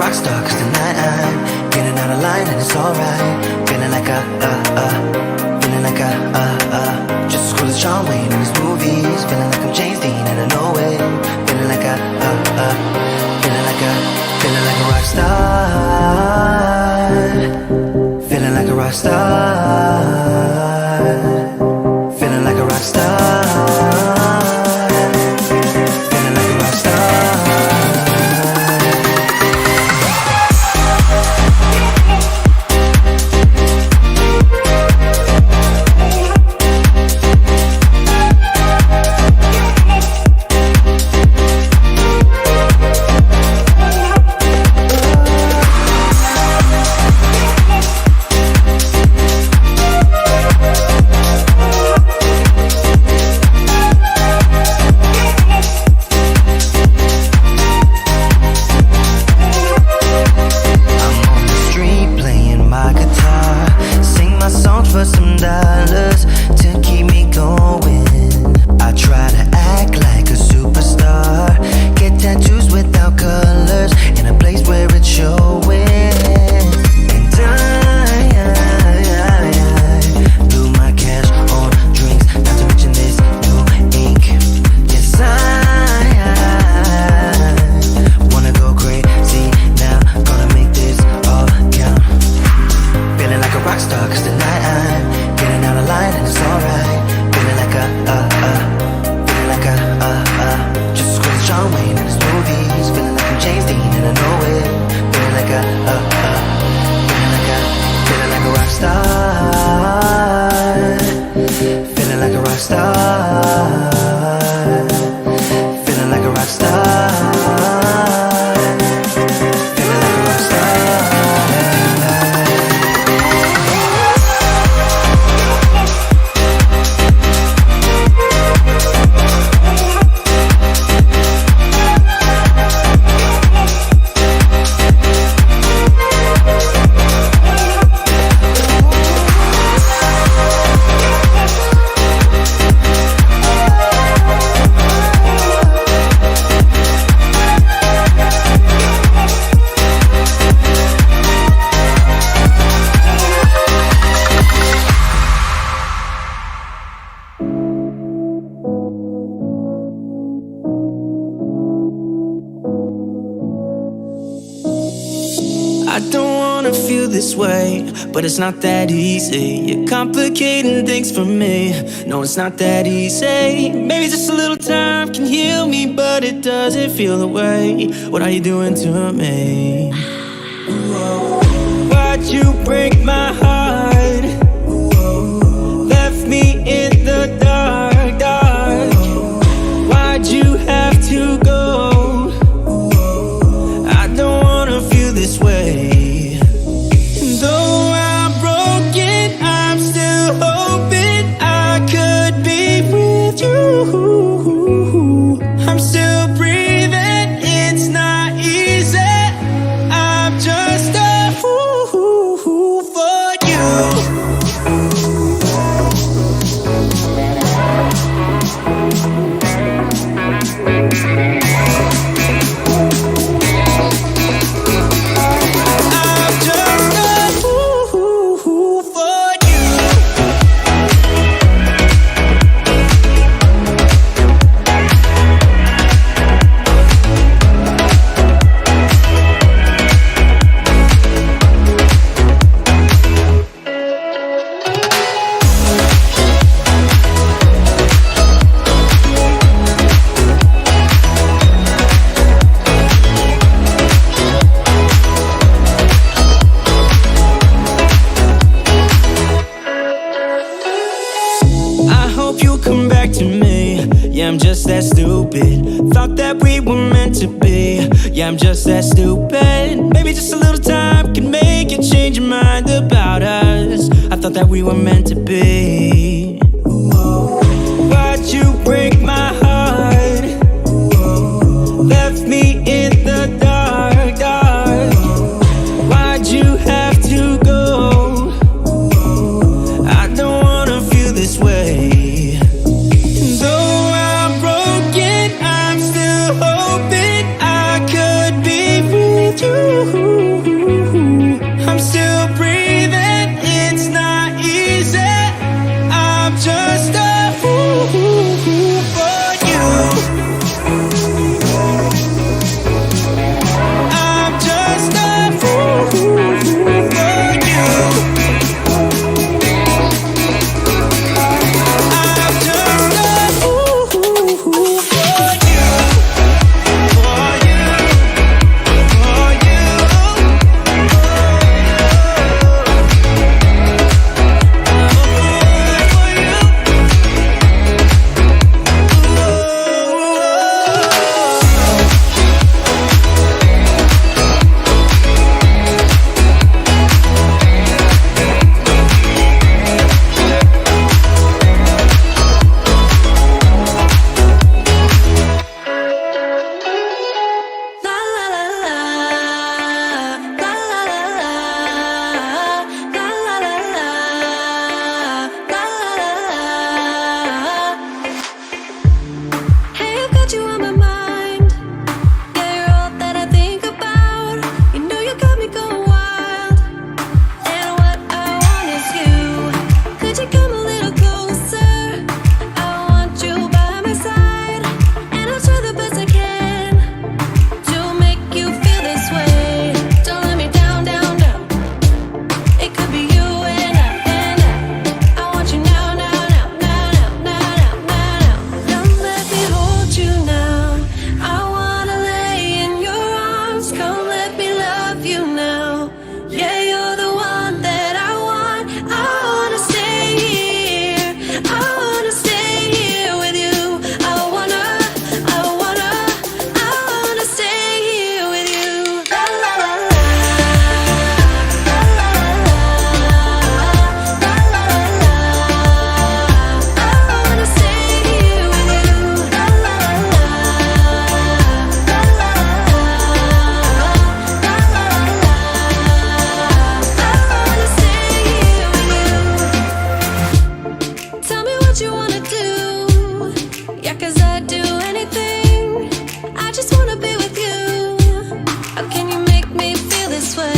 rock star, cause tonight I'm getting out of line and it's alright. Feeling like feeling like just as cool as John Wayne in his movies. Feeling like I'm James Dean and I know it. Feeling like feeling like a rock star. Feeling like a rock star. Feeling like a rock star. Feeling like a rock star. But it's not that easy. You're complicating things for me. No, it's not that easy. Maybe just a little time can heal me, but it doesn't feel the way. What are you doing to me? Why'd you break my heart? Left me in the dark, dark. Why'd you have to go? I don't wanna feel this way. I'm still breathing, it's not easy. I'm just a fool for you. I'm just a fool for you. I'm just that stupid. Thought that we were meant to be. Yeah, I'm just that stupid. Maybe just a little time can make you change your mind about us. I thought that we were meant to be. Why'd you break my heart? Left me in the dark, dark. Why'd you have to go? I don't wanna feel this way. you. I'm still breathing, it's not easy. I'm just a fool for you. I'm just a fool for you. I'm just a fool for you. For you. For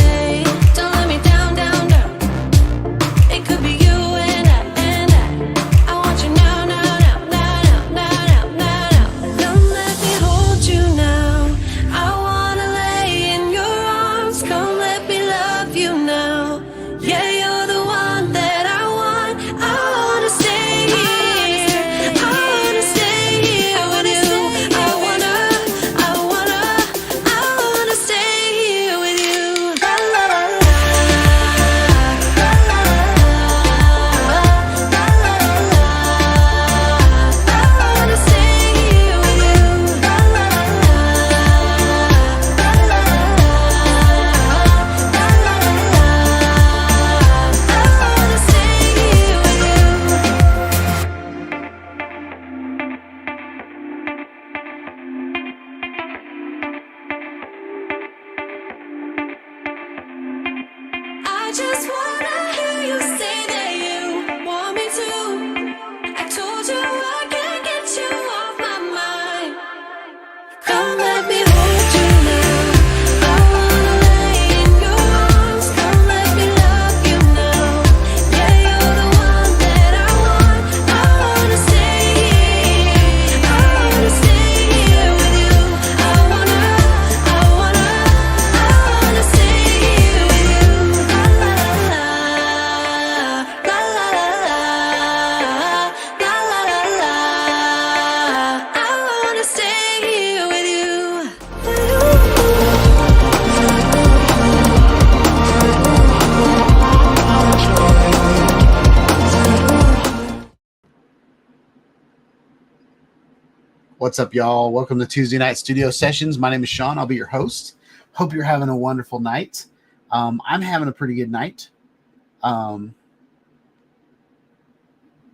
What's up, y'all? Welcome to Tuesday Night Studio Sessions. My name is Sean. I'll be your host. Hope you're having a wonderful night. I'm having a pretty good night.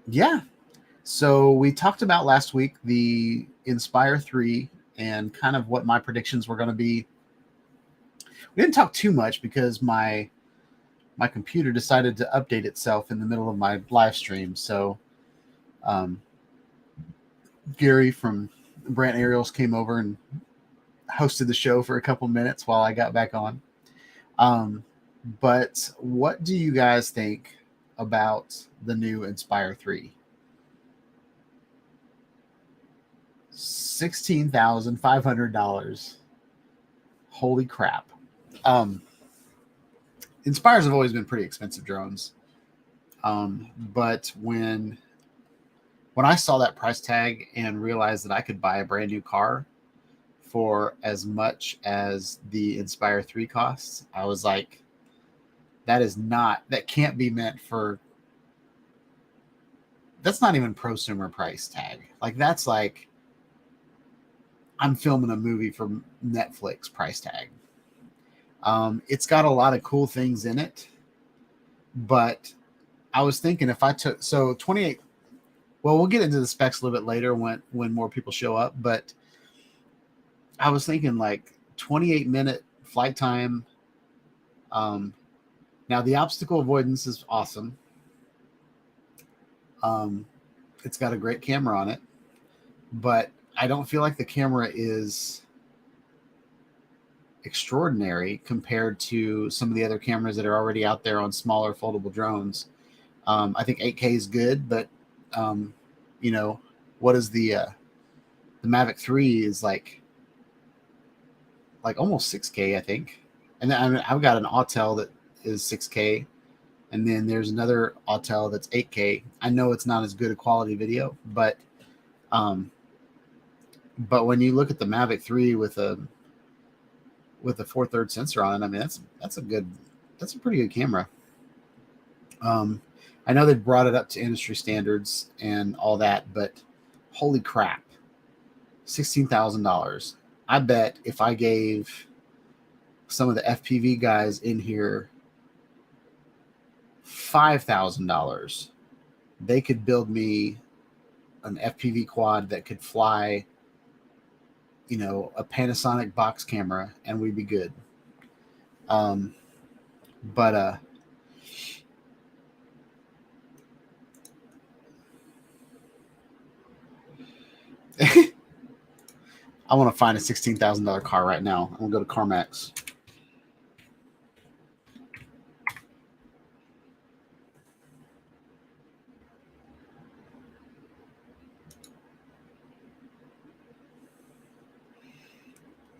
Yeah. So we talked about last week the Inspire 3 and kind of what my predictions were going to be. We didn't talk too much because my computer decided to update itself in the middle of my live stream. So Gary from Brant Aerials came over and hosted the show for a couple minutes while I got back on. But what do you guys think about the new Inspire 3? $16,500. Holy crap. Inspires have always been pretty expensive drones. But when I saw that price tag and realized that I could buy a brand new car for as much as the Inspire 3 costs, I was like, that can't be meant for, that's not even prosumer price tag. Like, that's like I'm filming a movie for Netflix price tag. It's got a lot of cool things in it, but I was thinking if I took, so 28, well, we'll get into the specs a little bit later when more people show up, but I was thinking like 28-minute flight time. Now the obstacle avoidance is awesome. It's got a great camera on it, but I don't feel like the camera is extraordinary compared to some of the other cameras that are already out there on smaller foldable drones. I think 8K is good, but what is the Mavic 3 is like almost 6K, I think. And then I've got an Autel that is 6K, and then there's another Autel that's 8K. I know it's not as good a quality video, but when you look at the Mavic 3 with a 4/3 sensor on it, I mean that's a pretty good camera. I know they've brought it up to industry standards and all that, but holy crap, $16,000. I bet if I gave some of the FPV guys in here $5,000, they could build me an FPV quad that could fly, a Panasonic box camera, and we'd be good. But I want to find a $16,000 car right now. I'm gonna go to CarMax.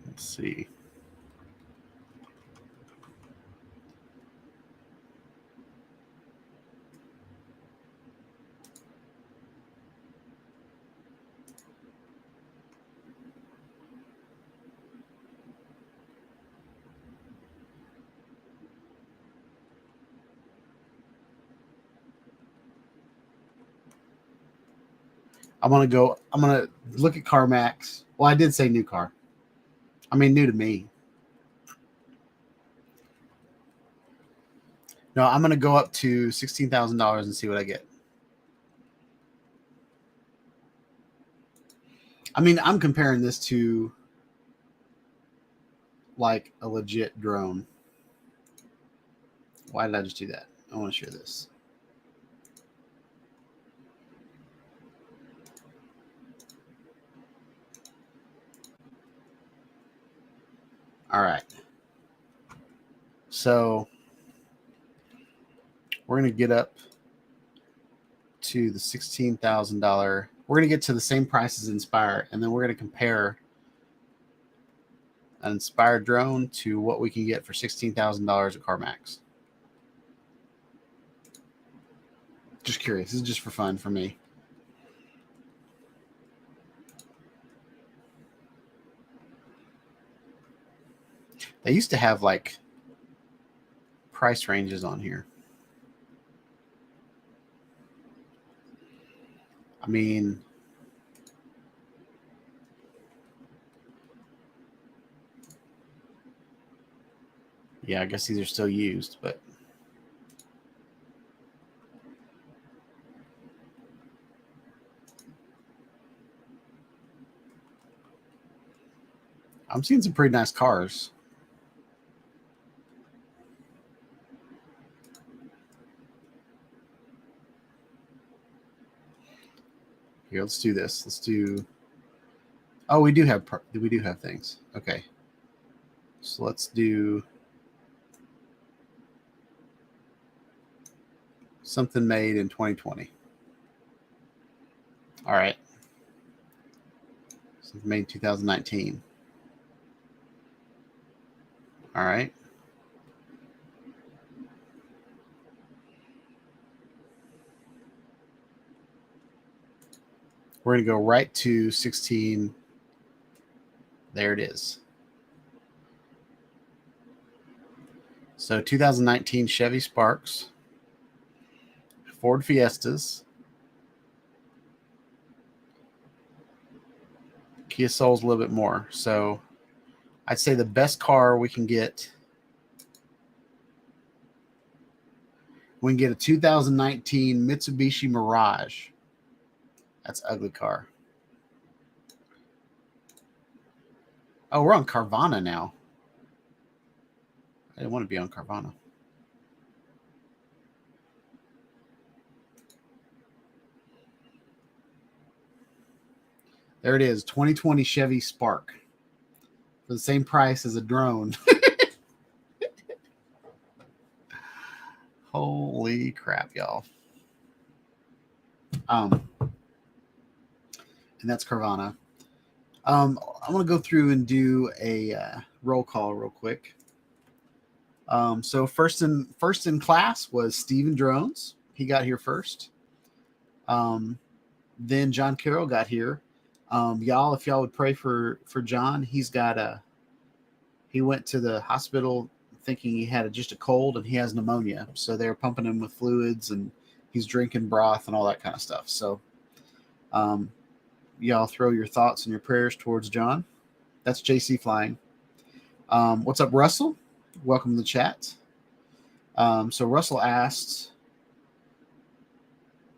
Let's see. I'm going to look at CarMax. Well, I did say new car. I mean, new to me. No, I'm going to go up to $16,000 and see what I get. I mean, I'm comparing this to like a legit drone. Why did I just do that? I want to share this. All right. So we're going to get up to the $16,000. We're going to get to the same price as Inspire, and then we're going to compare an Inspire drone to what we can get for $16,000 at CarMax. Just curious. This is just for fun for me. They used to have like price ranges on here. I mean, yeah, I guess these are still used, but I'm seeing some pretty nice cars. Here, let's do this. Let's do Oh, we do have things. Okay. So let's do something made in 2020. All right. Something made in 2019. All right. We're going to go right to 16. There it is. So 2019 Chevy Sparks, Ford Fiestas, Kia Soul's a little bit more. So I'd say the best car we can get, we can get a 2019 Mitsubishi Mirage. That's an ugly car. Oh, we're on Carvana now. I didn't want to be on Carvana. There it is, 2020 Chevy Spark for the same price as a drone. Holy crap, y'all. And that's Carvana. I'm going to go through and do a roll call real quick. So first in class was Steven Drones. He got here first. Then John Carroll got here. Y'all, if y'all would pray for John, he went to the hospital thinking he had just a cold and he has pneumonia. So they're pumping him with fluids and he's drinking broth and all that kind of stuff. So, y'all throw your thoughts and your prayers towards John. That's JC Flying. What's up, Russell? Welcome to the chat. So Russell asked,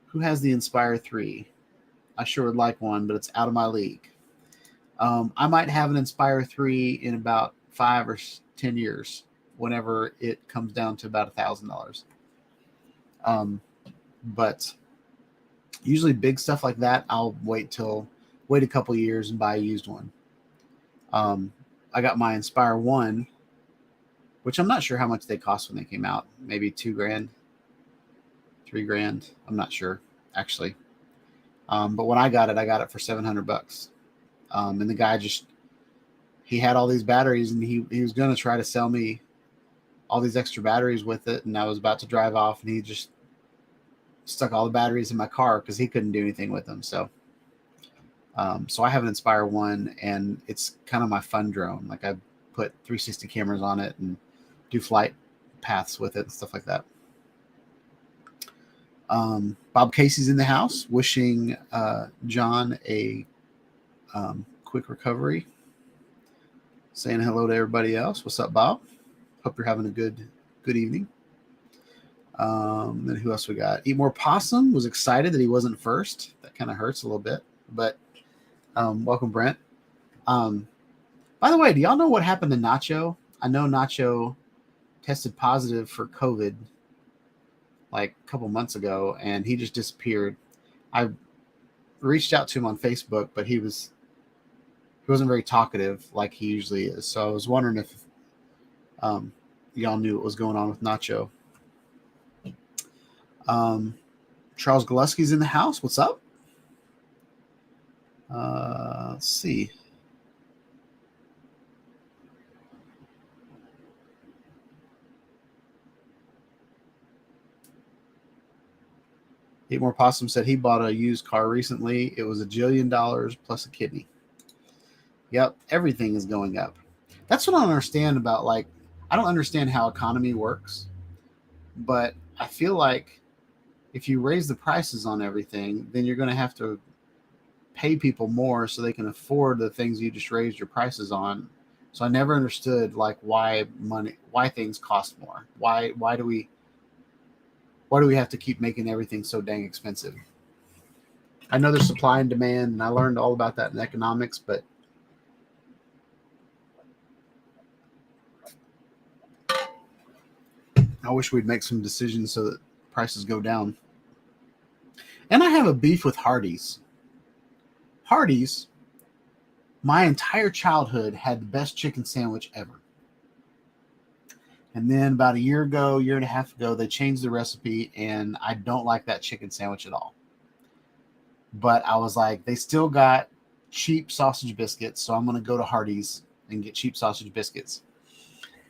who has the Inspire 3? I sure would like one, but it's out of my league. I might have an Inspire 3 in about 5 or 10 years, whenever it comes down to about $1,000. But usually big stuff like that, I'll wait a couple years and buy a used one. I got my Inspire 1, which I'm not sure how much they cost when they came out. Maybe $2,000, $3,000. I'm not sure, actually. But when I got it for $700. And the guy he had all these batteries and he was going to try to sell me all these extra batteries with it. And I was about to drive off and he just stuck all the batteries in my car because he couldn't do anything with them. So I have an Inspire 1 and it's kind of my fun drone. Like I put 360 cameras on it and do flight paths with it and stuff like that. Bob Casey's in the house, wishing John a quick recovery. Saying hello to everybody else. What's up, Bob? Hope you're having a good evening. Then who else we got? Eat More Possum was excited that he wasn't first. That kind of hurts a little bit, but welcome, Brent. By the way, do y'all know what happened to Nacho? I know Nacho tested positive for COVID like a couple months ago, and he just disappeared. I reached out to him on Facebook, but he wasn't very talkative like he usually is. So I was wondering if y'all knew what was going on with Nacho. Charles Gillespie's in the house. What's up? Let's see. Eat More Possum said he bought a used car recently. It was $1 jillion plus a kidney. Yep, everything is going up. That's what I don't understand about, like, I don't understand how economy works, but I feel like if you raise the prices on everything, then you're going to have to pay people more so they can afford the things you just raised your prices on. So I never understood like why things cost more. Why do we have to keep making everything so dang expensive? I know there's supply and demand, and I learned all about that in economics, but I wish we'd make some decisions so that prices go down. And I have a beef with Hardee's. Hardee's My entire childhood had the best chicken sandwich ever. And then about a year ago, year and a half ago, they changed the recipe, and I don't like that chicken sandwich at all. But I was like, they still got cheap sausage biscuits, so I'm going to go to Hardee's and get cheap sausage biscuits.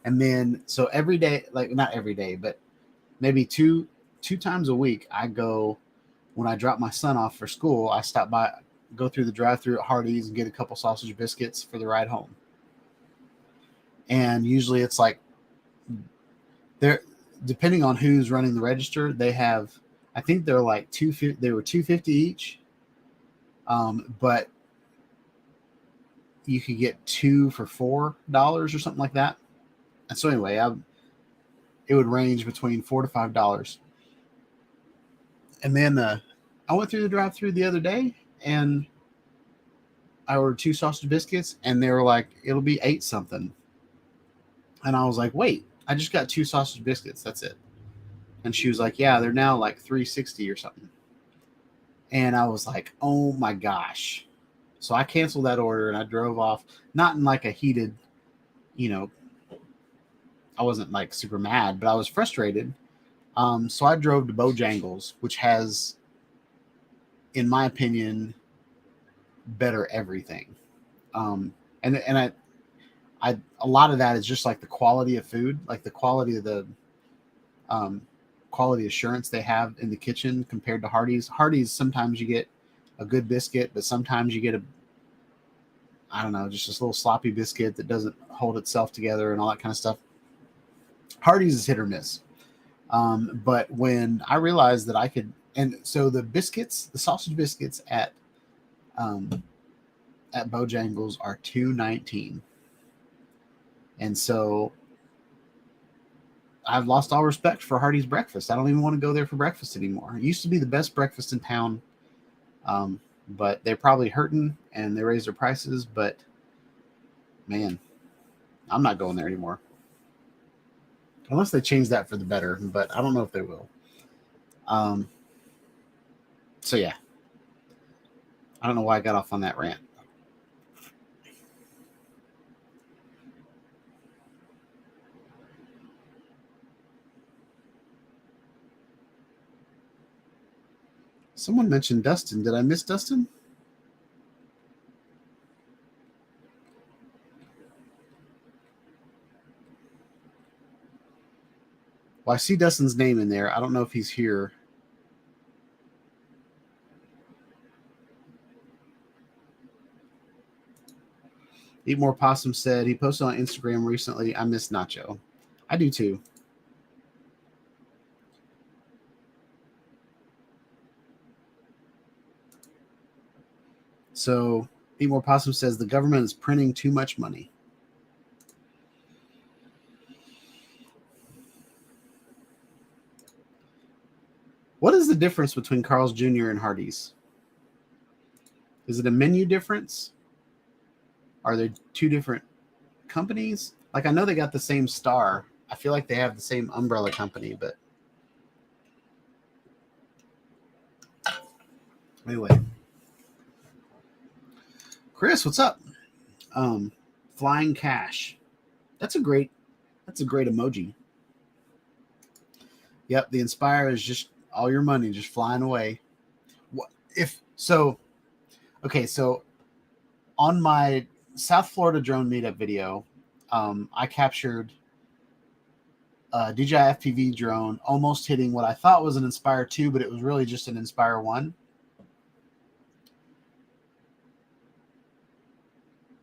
And then, so every day, like not every day, but maybe two times a week, I go, when I drop my son off for school, I stop by, go through the drive-through at Hardee's and get a couple sausage biscuits for the ride home. And usually it's like, they're, depending on who's running the register, they have, I think they're like they were $2.50 each. But you could get two for $4 or something like that. And so anyway, it would range between $4 to $5. And then I went through the drive-through the other day, and I ordered 2 sausage biscuits, and they were like, it'll be 8 something. And I was like, wait, I just got 2 sausage biscuits. That's it. And she was like, yeah, they're now like $3.60 or something. And I was like, oh my gosh. So I canceled that order and I drove off, not in like a heated, I wasn't like super mad, but I was frustrated. So I drove to Bojangles, which has, in my opinion, better everything. And I a lot of that is just like the quality of food, like the quality of the quality assurance they have in the kitchen compared to Hardee's. Hardee's, sometimes you get a good biscuit, but sometimes you get just this little sloppy biscuit that doesn't hold itself together and all that kind of stuff. Hardee's is hit or miss. But when I realized that I could, and so the sausage biscuits at Bojangles are $2.19. And so I've lost all respect for Hardee's breakfast. I don't even want to go there for breakfast anymore. It used to be the best breakfast in town, but they're probably hurting and they raised their prices. But man, I'm not going there anymore. Unless they change that for the better, but I don't know if they will. So yeah, I don't know why I got off on that rant. Someone mentioned Dustin. Did I miss Dustin? Well, I see Dustin's name in there. I don't know if he's here. Eat More Possum said he posted on Instagram recently, I miss Nacho. I do too. So Eat More Possum says the government is printing too much money. What is the difference between Carl's Jr. and Hardee's? Is it a menu difference? Are there two different companies? Like, I know they got the same star. I feel like they have the same umbrella company, but anyway. Chris, what's up? Flying cash. That's a great emoji. Yep, the Inspire is just all your money just flying away. What if so? Okay, so on my South Florida drone meetup video, I captured a DJI FPV drone almost hitting what I thought was an Inspire 2, but it was really just an Inspire 1.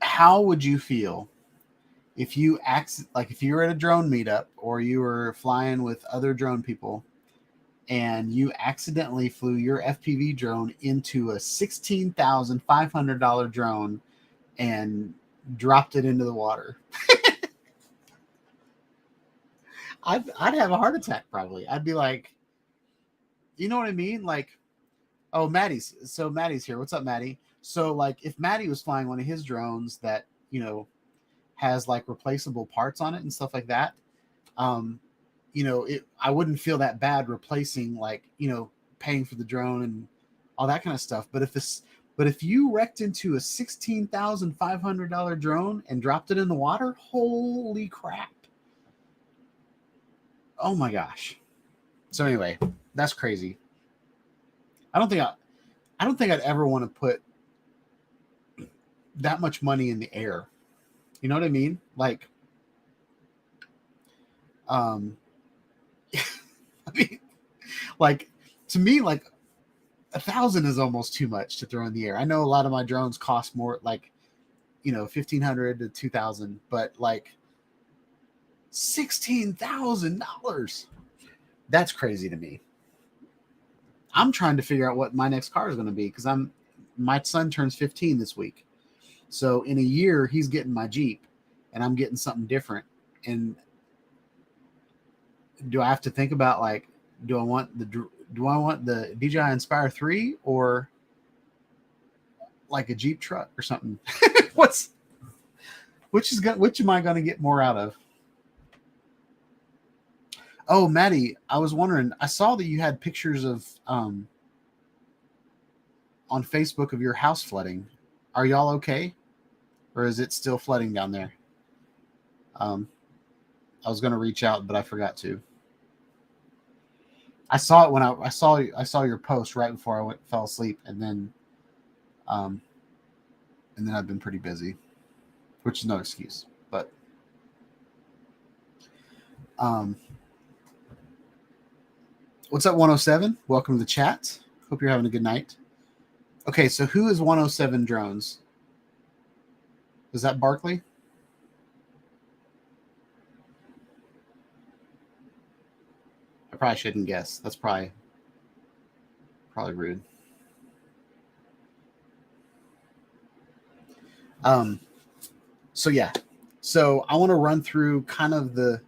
How would you feel if you if you were at a drone meetup or you were flying with other drone people and you accidentally flew your FPV drone into a $16,500 drone and dropped it into the water? I'd have a heart attack probably. I'd be like, you know what I mean? Like, oh, Maddie's here. What's up, Maddie? So like if Maddie was flying one of his drones that, has like replaceable parts on it and stuff like that, I wouldn't feel that bad replacing, like, paying for the drone and all that kind of stuff. But But if you wrecked into a $16,500 drone and dropped it in the water, holy crap. Oh my gosh. So anyway, that's crazy. I don't think I'd ever want to put that much money in the air. You know what I mean? Like, I mean, like, to me, like, 1,000 is almost too much to throw in the air. I know a lot of my drones cost more, like, $1,500 to $2,000, but like $16,000. That's crazy to me. I'm trying to figure out what my next car is going to be because my son turns 15 this week. So in a year, he's getting my Jeep and I'm getting something different. And do I have to think about, like, do I want the DJI Inspire 3 or like a Jeep truck or something? Which am I going to get more out of? Oh, Maddie, I was wondering, I saw that you had pictures of on Facebook of your house flooding. Are y'all okay? Or is it still flooding down there? I was going to reach out, but I forgot to. I saw it when I saw your post right before I fell asleep, and then I've been pretty busy, which is no excuse. But what's up, 107? Welcome to the chat. Hope you're having a good night. Okay, so who is 107 Drones? Is that Barkley? I probably shouldn't guess. That's probably rude. So yeah. So I want to run through kind of it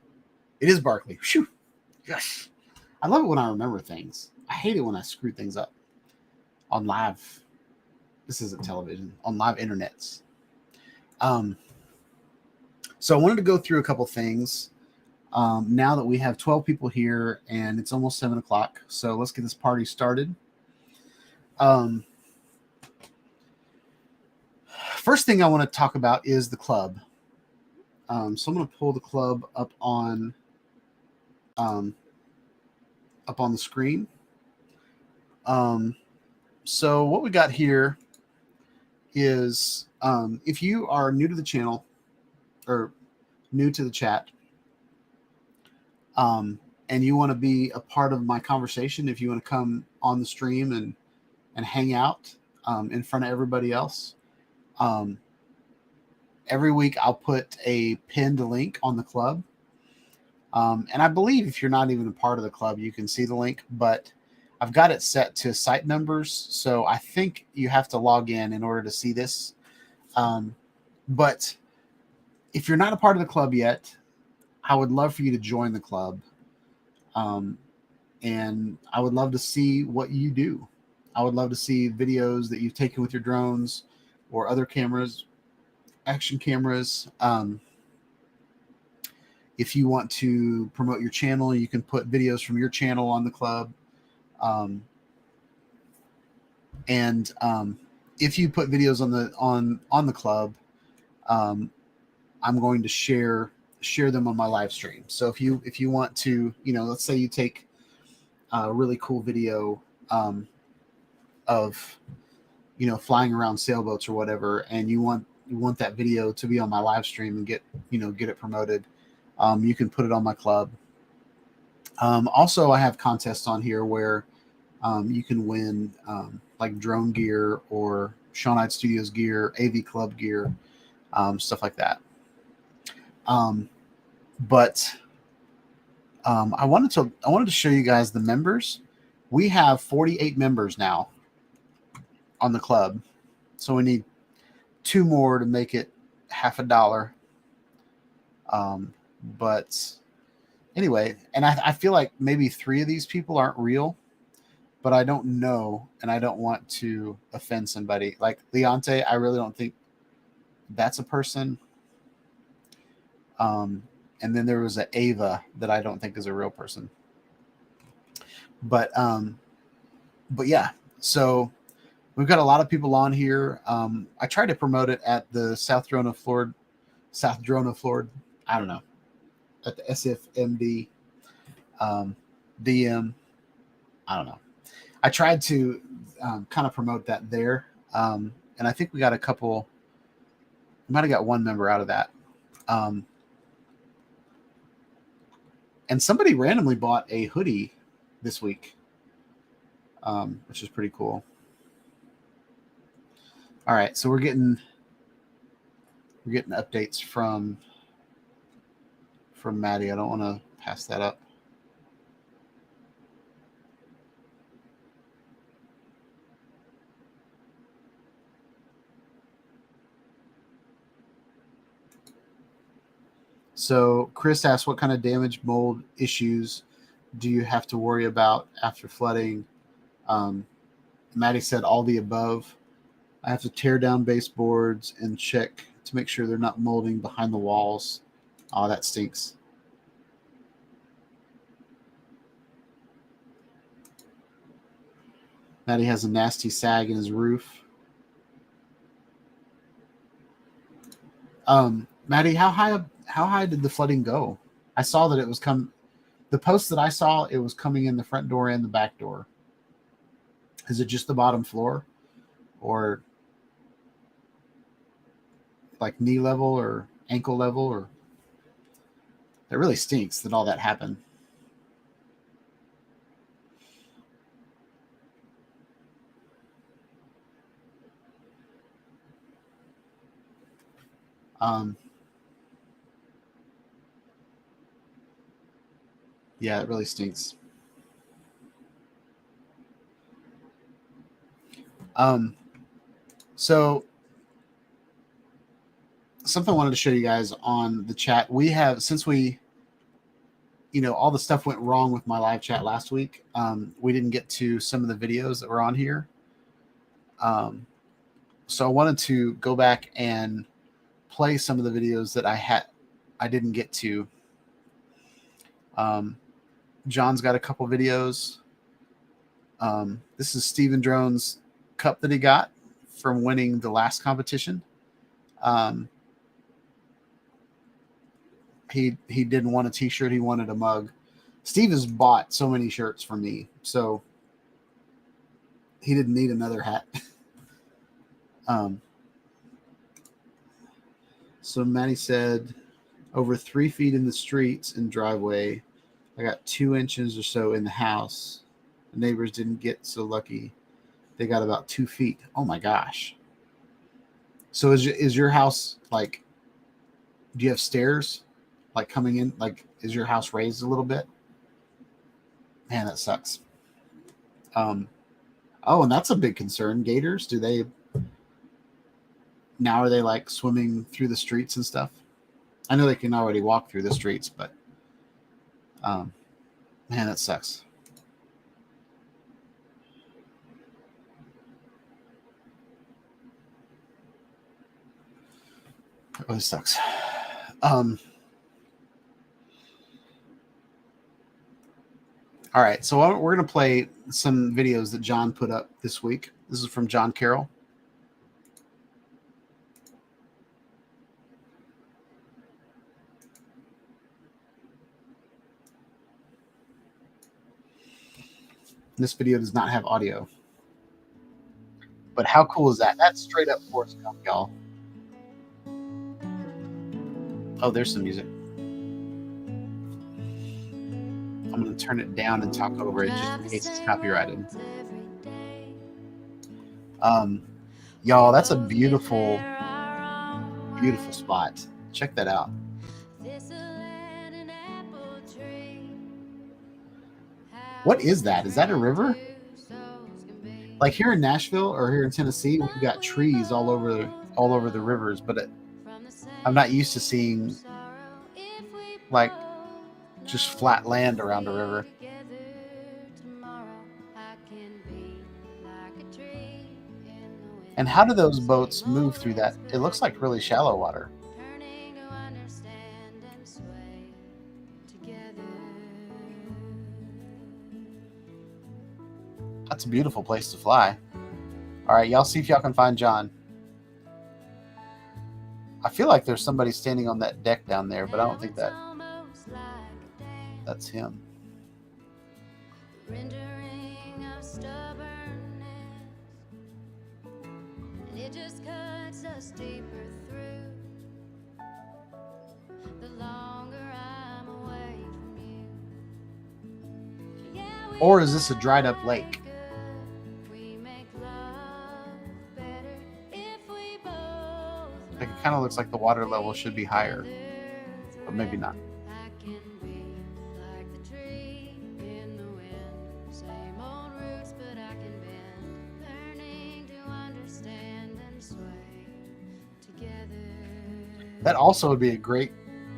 is Barkley. Phew. Yes. I love it when I remember things. I hate it when I screw things up on live. This isn't television, on live internets. So I wanted to go through a couple things. Now that we have 12 people here and it's almost 7 o'clock. So let's get this party started. First thing I want to talk about is the club. So I'm going to pull the club up on the screen. So what we got here is if you are new to the channel or new to the chat, and you want to be a part of my conversation, if you want to come on the stream and hang out in front of everybody else, every week I'll put a pinned link on the club. And I believe if you're not even a part of the club, you can see the link, but I've got it set to site numbers. So I think you have to log in order to see this. But if you're not a part of the club yet, I would love for you to join the club. And I would love to see what you do. I would love to see videos that you've taken with your drones or other cameras, action cameras. If you want to promote your channel, you can put videos from your channel on the club. If you put videos on the club, I'm going to share them on my live stream. So if you want to, let's say you take a really cool video of flying around sailboats or whatever, and you want that video to be on my live stream and get it promoted, you can put it on my club. Also, I have contests on here where you can win like drone gear or Sean Hyde Studios gear, AV Club gear, stuff like that. But I wanted to show you guys the members. We have 48 members now on the club, so we need 2 more to make it $50. But anyway, and I feel like maybe 3 of these people aren't real, but I don't know, and I don't want to offend somebody. Like Leonte, I really don't think that's a person. And then there was an Ava that I don't think is a real person. But yeah, so We've got a lot of people on here. I tried to promote it at the South Drona, Florida. I don't know, at the SFMD DM. I don't know. I tried to kind of promote that there, and I think we got a couple. We might have got one member out of that. And somebody randomly bought a hoodie this week, which is pretty cool. All right, so we're getting updates from Maddie. I don't want to pass that up. So Chris asked, what kind of damage mold issues do you have to worry about after flooding? Maddie said all the above. I have to tear down baseboards and check to make sure they're not molding behind the walls. Oh, that stinks. Maddie has a nasty sag in his roof. Maddie, how high did the flooding go? I saw that it was the post that I saw, it was coming in the front door and the back door. Is it just the bottom floor, or like knee level or ankle level? Or that really stinks that all that happened. Yeah, it really stinks. So something I wanted to show you guys on the chat. We have, since we, all the stuff went wrong with my live chat last week, we didn't get to some of the videos that were on here. So I wanted to go back and play some of the videos that I didn't get to. John's got a couple videos. This is Steven Drone's cup that he got from winning the last competition. He didn't want a t-shirt, he wanted a mug. Steve has bought so many shirts from me, so he didn't need another hat. So Maddie said, over 3 feet in the streets and driveway. I got 2 inches or so in the house. The neighbors didn't get so lucky. They got about 2 feet. Oh my gosh. So is your house like, do you have stairs like coming in? Like, is your house raised a little bit? Man, that sucks. Oh, and that's a big concern. Gators, are they like swimming through the streets and stuff? I know they can already walk through the streets, but man, that sucks. It really sucks. All right, so we're going to play some videos that John put up this week. This is from John Carroll. This video does not have audio. But how cool is that? That's straight up Forrest Gump, y'all. Oh, there's some music. I'm going to turn it down and talk over it just in case it's copyrighted. Y'all, that's a beautiful, beautiful spot. Check that out. What is that? Is that a river? Like here in Nashville or here in Tennessee, we've got trees all over the rivers, but I'm not used to seeing like just flat land around a river. And how do those boats move through that? It looks like really shallow water. That's a beautiful place to fly. All right, y'all see if y'all can find John. I feel like there's somebody standing on that deck down there, but I don't think that's him. It just cuts us deeper through. The longer I'm away from you. Yeah, Or is this a dried up lake? we make love better if we both Like, it kind of looks like the water level should be higher, but maybe not. I can be like the tree in the wind. Same old roots, but I can bend. Learning to understand and sway together. That also would be a great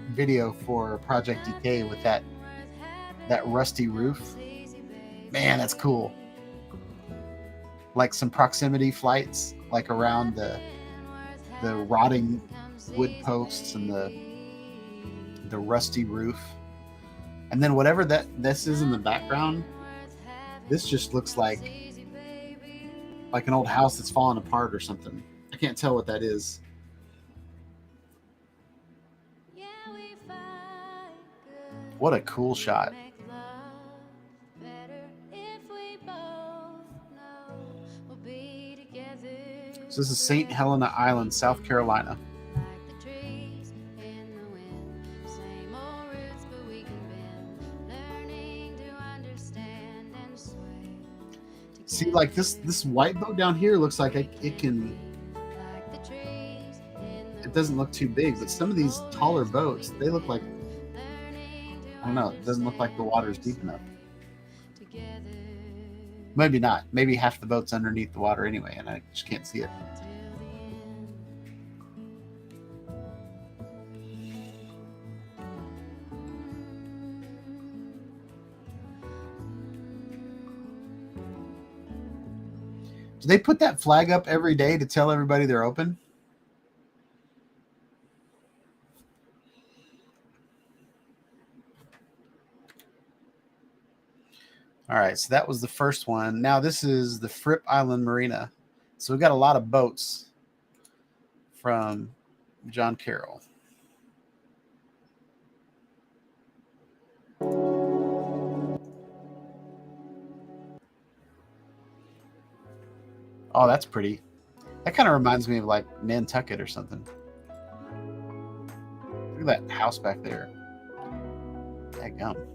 video for Project DK with that rusty roof. Man, that's cool. Like some proximity flights, like around the rotting wood posts and the rusty roof. And then whatever this is in the background, this just looks like an old house that's fallen apart or something. I can't tell what that is. What a cool shot. So this is St. Helena Island, South Carolina. See, like this white boat down here looks like it can. It doesn't look too big, but some of these taller boats, they look like, I don't know, it doesn't look like the water's deep enough. Maybe not. Maybe half the boat's underneath the water anyway, and I just can't see it. Do they put that flag up every day to tell everybody they're open? All right, so that was the first one. Now this is the Fripp Island Marina. So we've got a lot of boats from John Carroll. Oh, that's pretty. That kind of reminds me of like Nantucket or something. Look at that house back there. Daggum.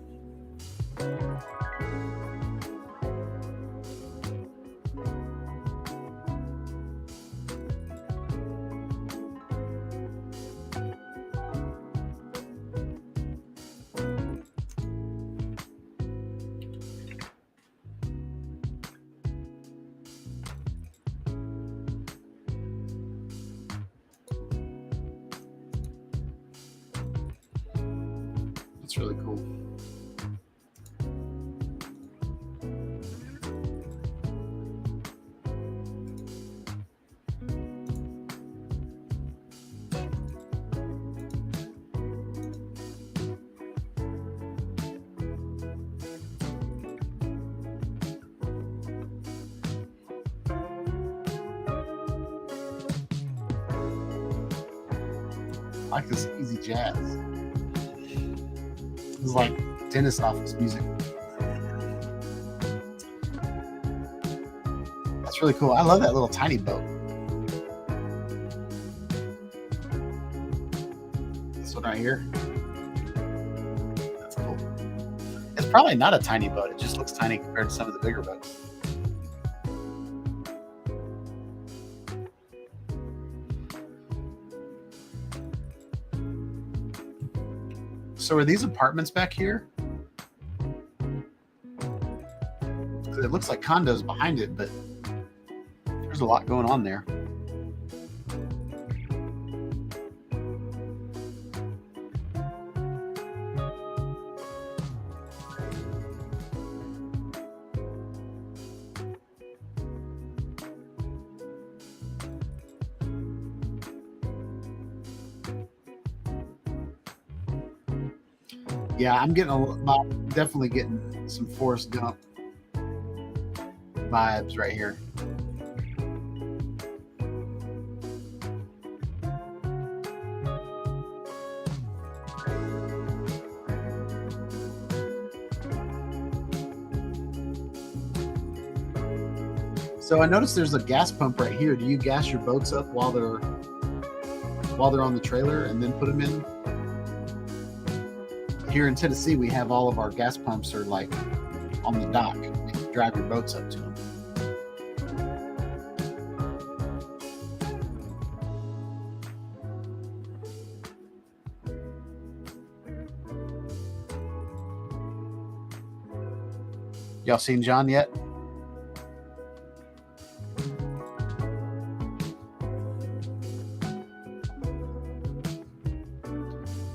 That's really cool. I like this easy jazz. This is like dentist office music. That's really cool. I love that little tiny boat. This one right here. That's cool. It's probably not a tiny boat. It just looks tiny compared to some of the bigger boats. So are these apartments back here? It looks like condos behind it, but there's a lot going on there. Yeah, I'm definitely getting some Forrest Gump vibes right here. So I noticed there's a gas pump right here. Do you gas your boats up while they're on the trailer and then put them in? Here in Tennessee, we have all of our gas pumps are like on the dock. You can drive your boats up to them. Y'all seen John yet?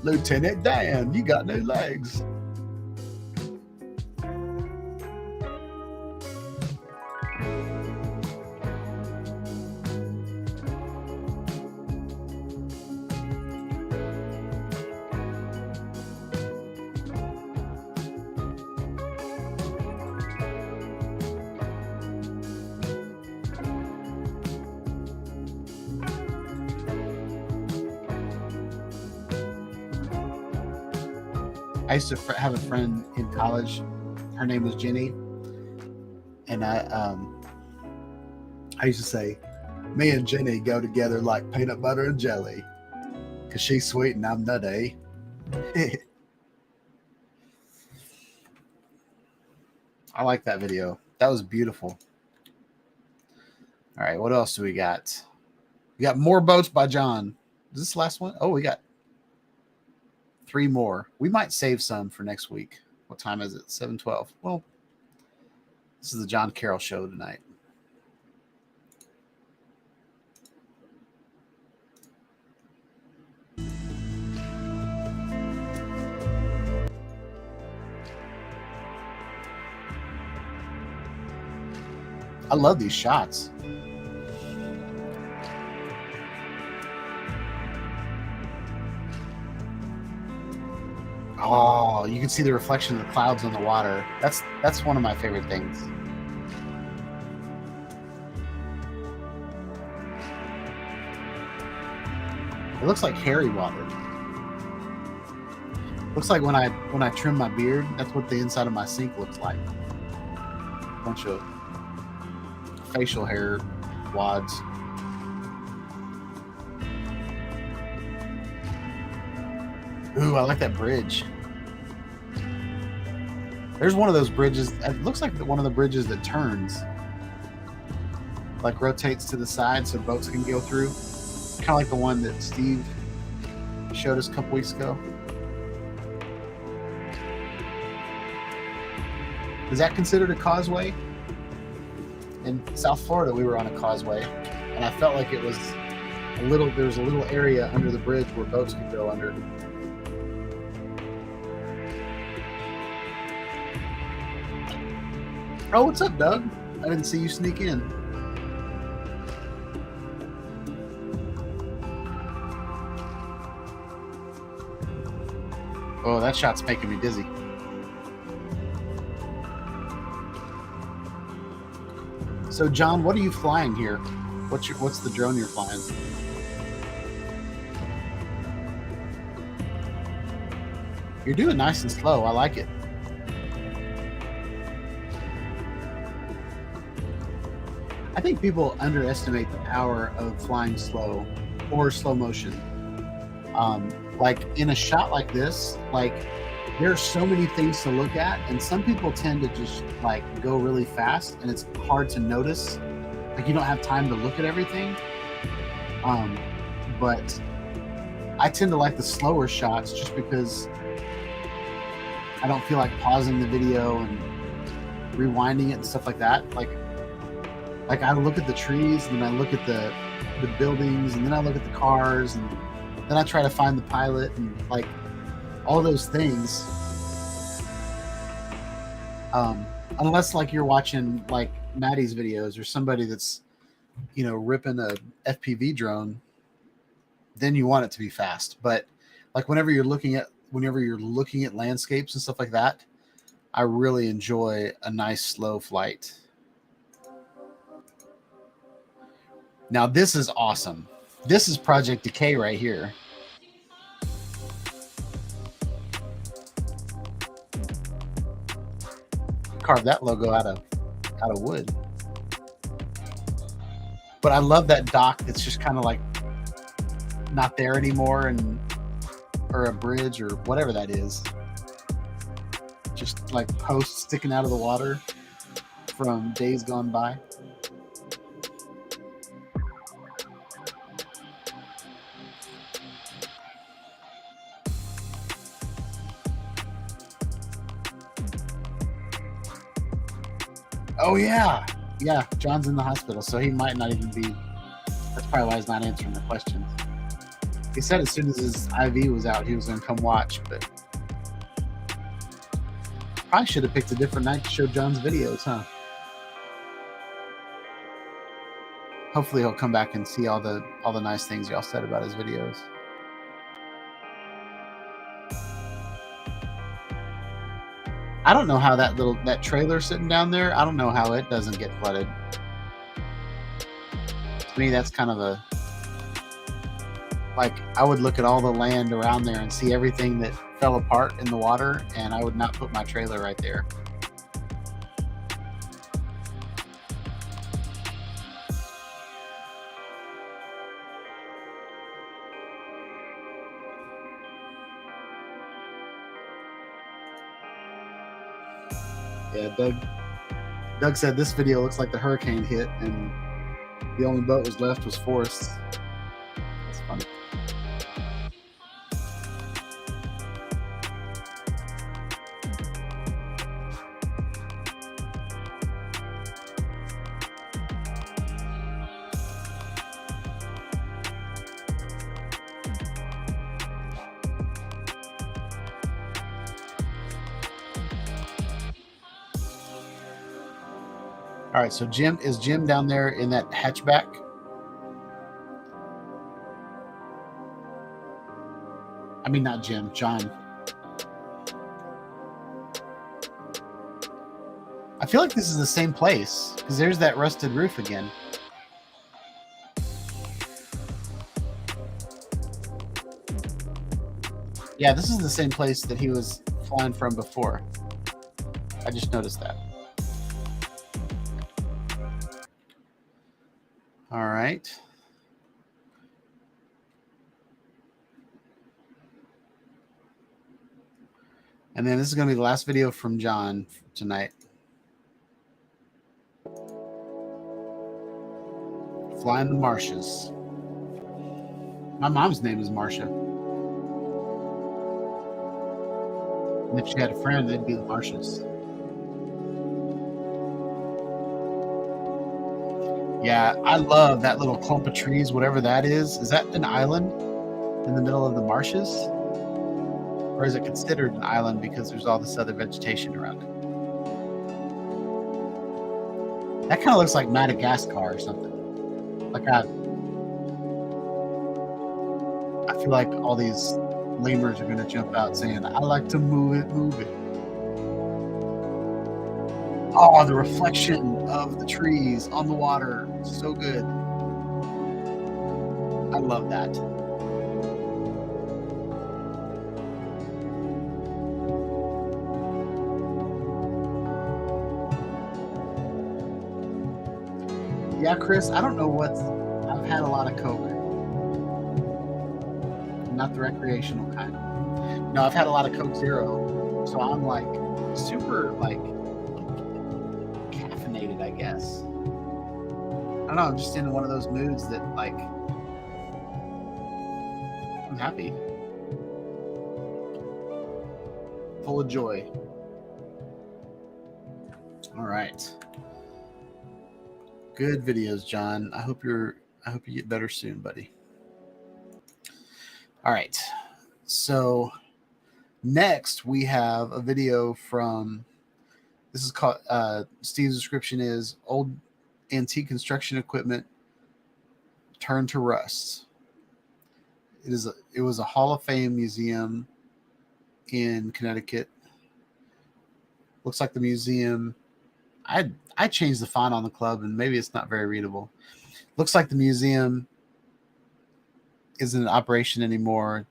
Lieutenant Dan, you got new legs. I used to have a friend in college. Her name was Jenny, and I used to say, "Me and Jenny go together like peanut butter and jelly, cause she's sweet and I'm nutty." I like that video. That was beautiful. All right, what else do we got? We got more boats by John. Is this the last one? Oh, we got 3 more. We might save some for next week. What time is it? 7:12. Well, this is the John Carroll show tonight. I love these shots. Oh, you can see the reflection of the clouds on the water. That's one of my favorite things. It looks like hairy water. Looks like when I trim my beard, that's what the inside of my sink looks like. A bunch of facial hair wads. Ooh, I like that bridge. There's one of those bridges. It looks like one of the bridges that turns, like rotates to the side so boats can go through. Kind of like the one that Steve showed us a couple weeks ago. Is that considered a causeway? In South Florida, we were on a causeway, and I felt like it was there was a little area under the bridge where boats could go under. Oh, what's up, Doug? I didn't see you sneak in. Oh, that shot's making me dizzy. So, John, what are you flying here? What's the drone you're flying? You're doing nice and slow. I like it. I think people underestimate the power of flying slow or slow motion. Like in a shot like this, like there are so many things to look at, and some people tend to just like go really fast, and it's hard to notice. Like you don't have time to look at everything. But I tend to like the slower shots just because I don't feel like pausing the video and rewinding it and stuff like that. Like I look at the trees, and then I look at the buildings, and then I look at the cars, and then I try to find the pilot, and like all those things. Unless like you're watching like Maddie's videos or somebody that's, you know, ripping a FPV drone, then you want it to be fast. But like whenever you're looking at landscapes and stuff like that, I really enjoy a nice slow flight. Now this is awesome. This is Project Decay right here. Carved that logo out of wood. But I love that dock that's just kind of like not there anymore, and or a bridge or whatever that is. Just like posts sticking out of the water from days gone by. Oh yeah. Yeah, John's in the hospital, so he might not even be. That's probably why he's not answering the questions. He said as soon as his IV was out, he was going to come watch, but probably should have picked a different night to show John's videos, huh? Hopefully he'll come back and see all the nice things y'all said about his videos. I don't know how that trailer sitting down there, I don't know how it doesn't get flooded. To me, that's kind of a, like, I would look at all the land around there and see everything that fell apart in the water, and I would not put my trailer right there. Yeah, Doug said this video looks like the hurricane hit and the only boat was left was Forrest. That's funny. All right, so Jim down there in that hatchback? I mean, not Jim, John. I feel like this is the same place because there's that rusted roof again. Yeah, this is the same place that he was flying from before. I just noticed that. All right. And then this is going to be the last video from John tonight. Flying the marshes. My mom's name is Marcia. And if she had a friend, they'd be the Marshes. Yeah, I love that little clump of trees, whatever that is. Is that an island in the middle of the marshes? Or is it considered an island because there's all this other vegetation around it? That kind of looks like Madagascar or something. Like I feel like all these lemurs are going to jump out saying, I like to move it, move it. Oh, the reflection of the trees on the water. So good. I love that. Yeah, Chris, I don't know I've had a lot of Coke. Not the recreational kind. No, I've had a lot of Coke Zero. So I'm like super like caffeinated, I guess. I don't know, I'm just in one of those moods that like I'm happy. Full of joy. All right. Good videos, John. I hope you get better soon, buddy. All right. So next we have a video from, this is called, Steve's description is old antique construction equipment turned to rust. It was a Hall of Fame museum in Connecticut. Looks like the museum, I changed the font on the club and maybe it's not very readable. Looks like the museum isn't in operation anymore.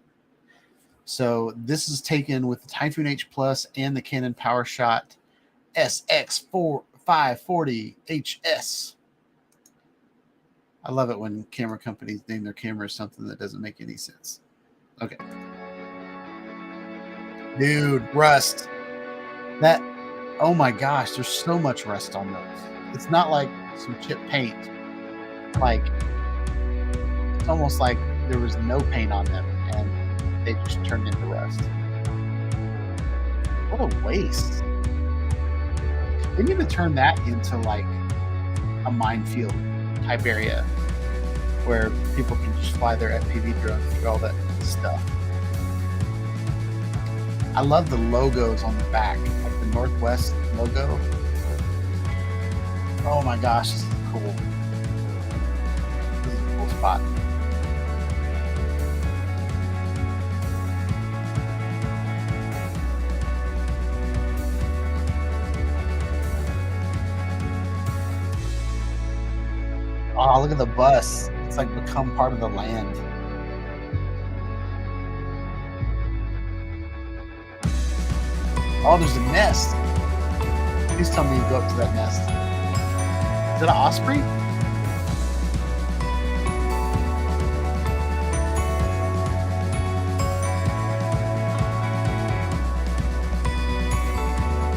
So this is taken with the Typhoon H Plus and the Canon PowerShot SX540 HS. I love it when camera companies name their cameras something that doesn't make any sense. Okay. Dude, rust. That, oh my gosh, there's so much rust on those. It's not like some chipped paint. Like, it's almost like there was no paint on them and they just turned into rust. What a waste. They need to turn that into like a minefield type area where people can just fly their FPV drones through all that stuff. I love the logos on the back, like the Northwest logo. Oh my gosh, this is cool. This is a cool spot. Oh, look at the bus. It's like become part of the land. Oh, there's a nest. Please tell me you go up to that nest. Is that an osprey?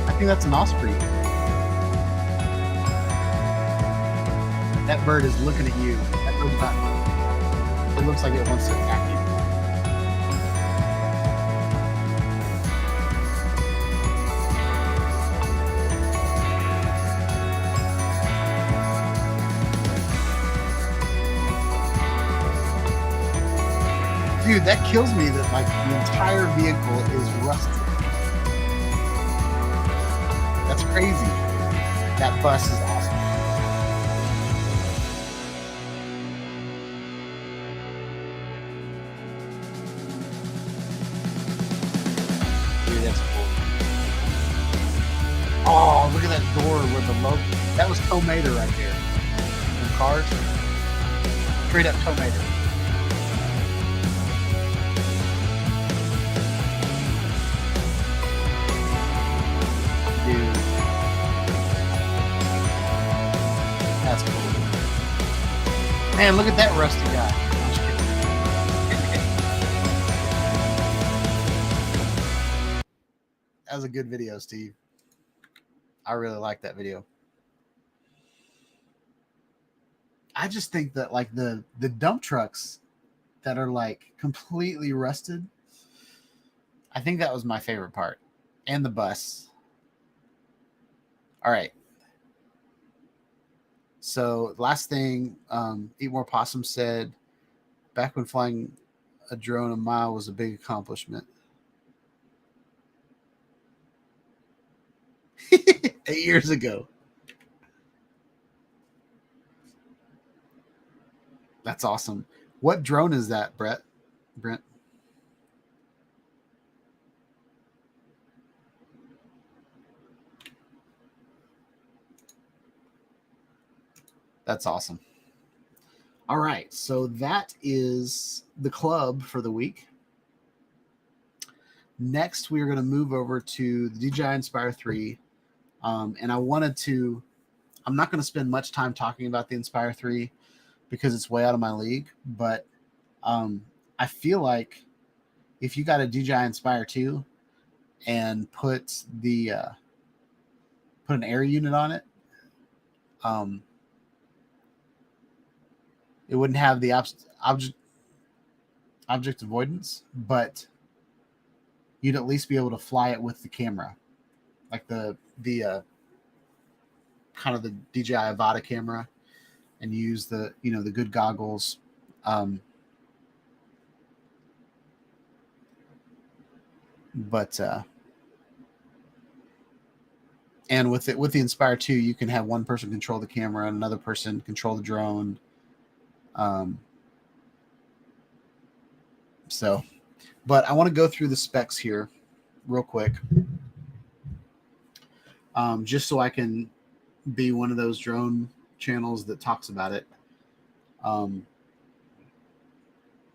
I think that's an osprey. That bird is looking at you. That bird's not. It looks like it wants to attack you. Dude, that kills me that like the entire vehicle is rusted. That's crazy. That bus is awesome. Dude, that's cool. Oh, look at that door with the logo. That was Tomater right there. From Cars. Straight up Tomater. Dude. That's cool. Man, look at that rusty guy. That was a good video, Steve. I really like that video. I just think that like the dump trucks that are like completely rusted, I think that was my favorite part. And the bus. All right. So last thing, Eat More Possum said, back when flying a drone a mile was a big accomplishment. 8 years ago. That's awesome. What drone is that, Brent? That's awesome. All right. So that is the club for the week. Next, we are going to move over to the DJI Inspire 3. And I'm not going to spend much time talking about the Inspire 3 because it's way out of my league. But I feel like if you got a DJI Inspire 2 and put an air unit on it, it wouldn't have the object avoidance, but you'd at least be able to fly it with the camera, like the kind of the DJI Avata camera, and use the good goggles. And with the Inspire 2, you can have one person control the camera and another person control the drone. But I want to go through the specs here real quick, just so I can be one of those drone channels that talks about it.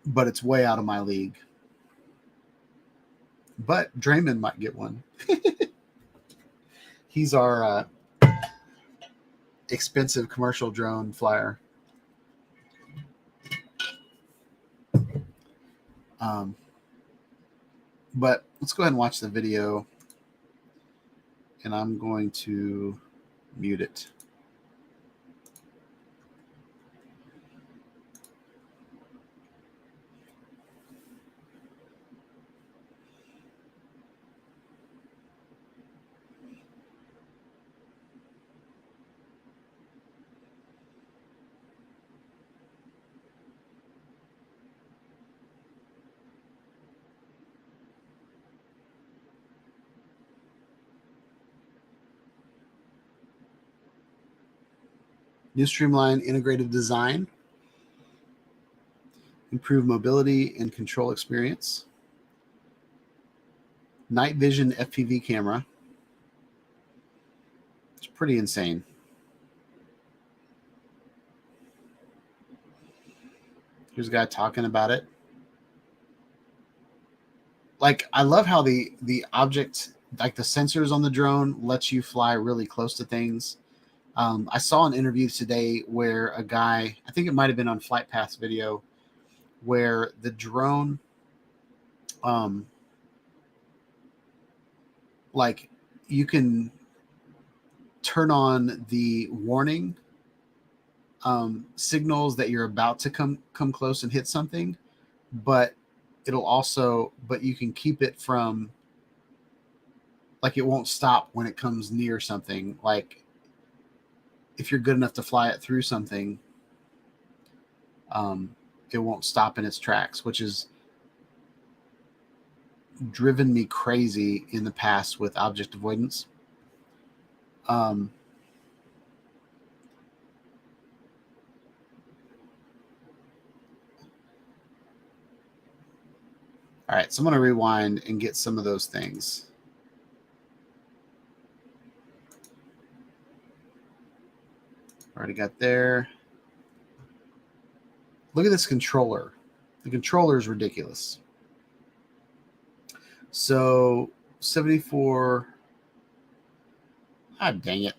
But it's way out of my league. But Draymond might get one. He's our expensive commercial drone flyer. But let's go ahead and watch the video, and I'm going to mute it. New streamlined integrative design, improve mobility and control experience, night vision FPV camera. It's pretty insane. Here's a guy talking about it. Like, I love how the object, like the sensors on the drone, lets you fly really close to things. I saw an interview today where a guy, I think it might have been on Flight Path's video, where the drone, like, you can turn on the warning signals that you're about to come close and hit something, but you can keep it from, like, it won't stop when it comes near something. Like, if you're good enough to fly it through something, it won't stop in its tracks, which has driven me crazy in the past with object avoidance. All right, so I'm going to rewind and get some of those things. Already got there. Look at this controller. The controller is ridiculous. So 74. Ah, dang it.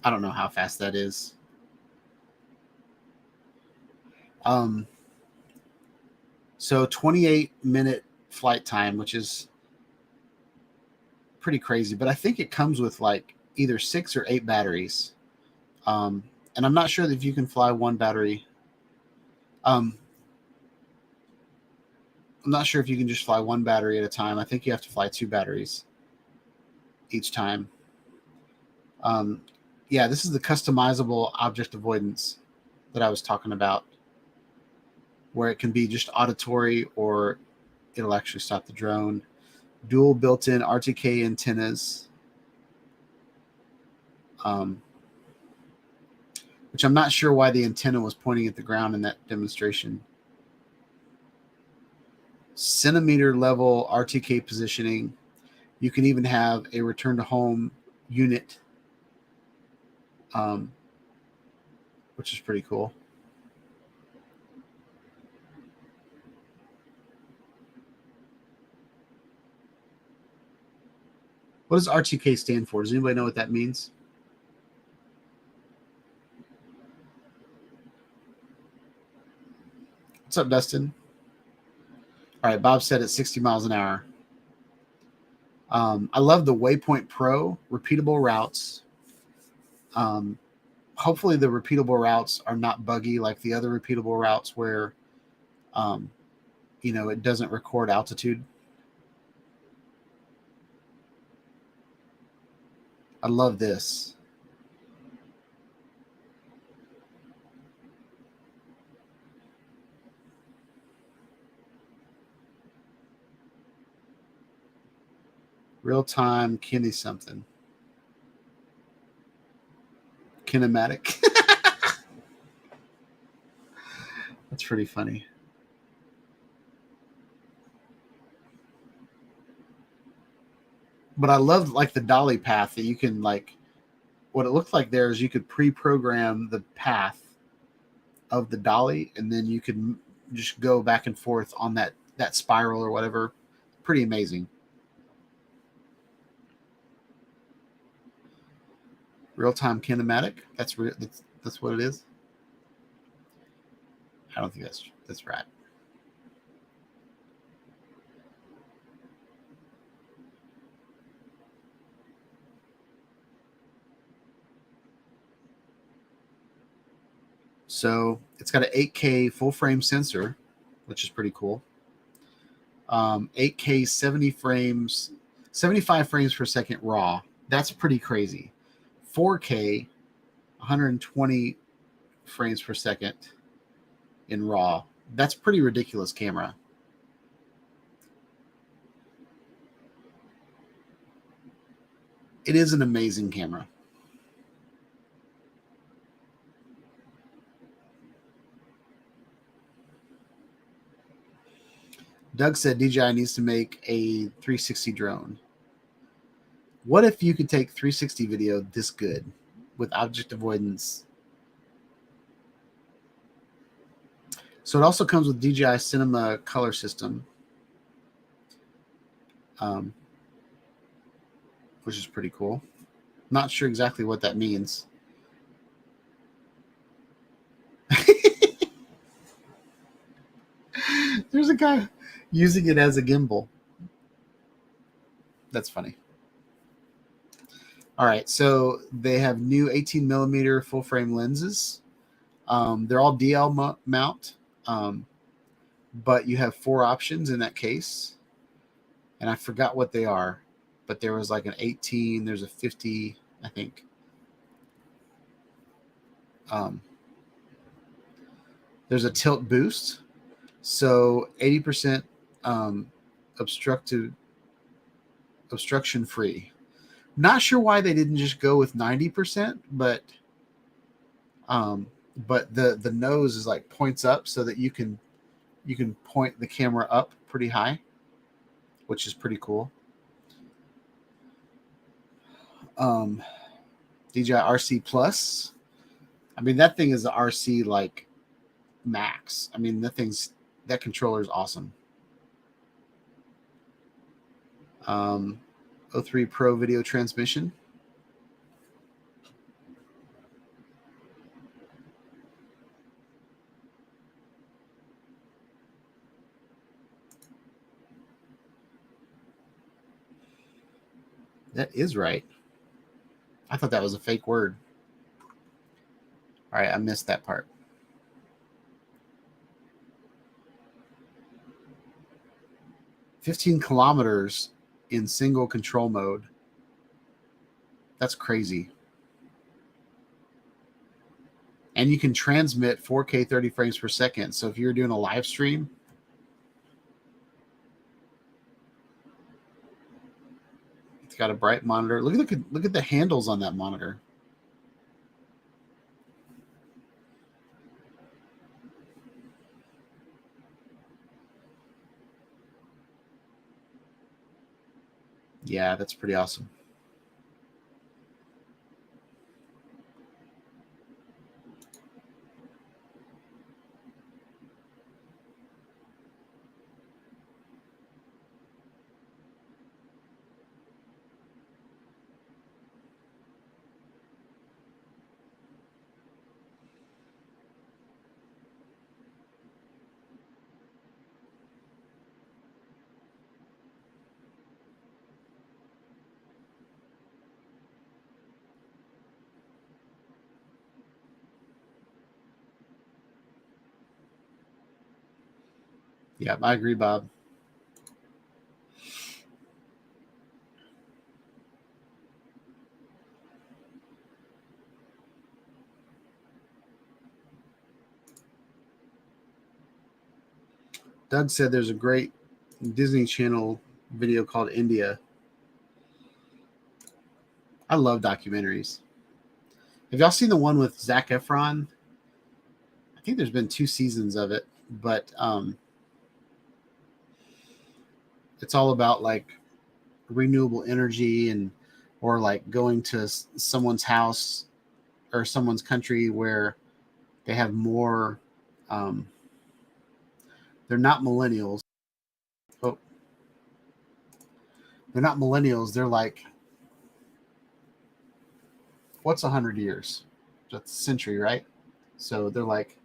I don't know how fast that is. So 28-minute flight time, which is pretty crazy, but I think it comes with like either 6 or 8 batteries. And I'm not sure if you can fly one battery. I'm not sure if you can just fly one battery at a time. I think you have to fly 2 batteries each time. Yeah, this is the customizable object avoidance that I was talking about, where it can be just auditory or it'll actually stop the drone. Dual built-in RTK antennas, which I'm not sure why the antenna was pointing at the ground in that demonstration. Centimeter level RTK positioning. You can even have a return to home unit, which is pretty cool. What does RTK stand for? Does anybody know what that means? What's up, Dustin? All right, Bob said it's 60 miles an hour. I love the Waypoint Pro repeatable routes. Hopefully the repeatable routes are not buggy like the other repeatable routes where, it doesn't record altitude. I love this. Real time something. Kinematic. That's pretty funny. But I love like the dolly path that you can, like, what it looked like there is you could pre-program the path of the dolly and then you could just go back and forth on that spiral or whatever. Pretty amazing. Real-time kinematic. That's what it is. I don't think that's right. So it's got an 8K full frame sensor, which is pretty cool. 8K 75 frames per second raw. That's pretty crazy. 4K 120 frames per second in raw. That's pretty ridiculous camera. It is an amazing camera. Doug said DJI needs to make a 360 drone. What if you could take 360 video this good with object avoidance? So it also comes with DJI Cinema color system, which is pretty cool. Not sure exactly what that means. There's a guy using it as a gimbal. That's funny. All right, so they have new 18 millimeter full frame lenses. They're all DL mount, but you have 4 options in that case. And I forgot what they are, but there was like an 18, there's a 50, I think. There's a tilt boost, so 80% obstruction free. Not sure why they didn't just go with 90%, but the nose is like points up so that you can point the camera up pretty high, which is pretty cool. DJI RC Plus. I mean, that thing is the RC like max. I mean, that controller is awesome. 03 Pro video transmission. That is right. I thought that was a fake word. All right, I missed that part. "15 kilometers in single control mode." That's crazy. And you can transmit 4K 30 frames per second. So if you're doing a live stream, it's got a bright monitor. Look at the handles on that monitor. Yeah, that's pretty awesome. Yeah, I agree, Bob. Doug said there's a great Disney Channel video called India. I love documentaries. Have y'all seen the one with Zac Efron? I think there's been 2 seasons of it, but it's all about like renewable energy or like going to someone's house or someone's country where they have more. They're not millennials. Oh, they're not millennials. They're like, what's 100 years? That's a century, right? So they're like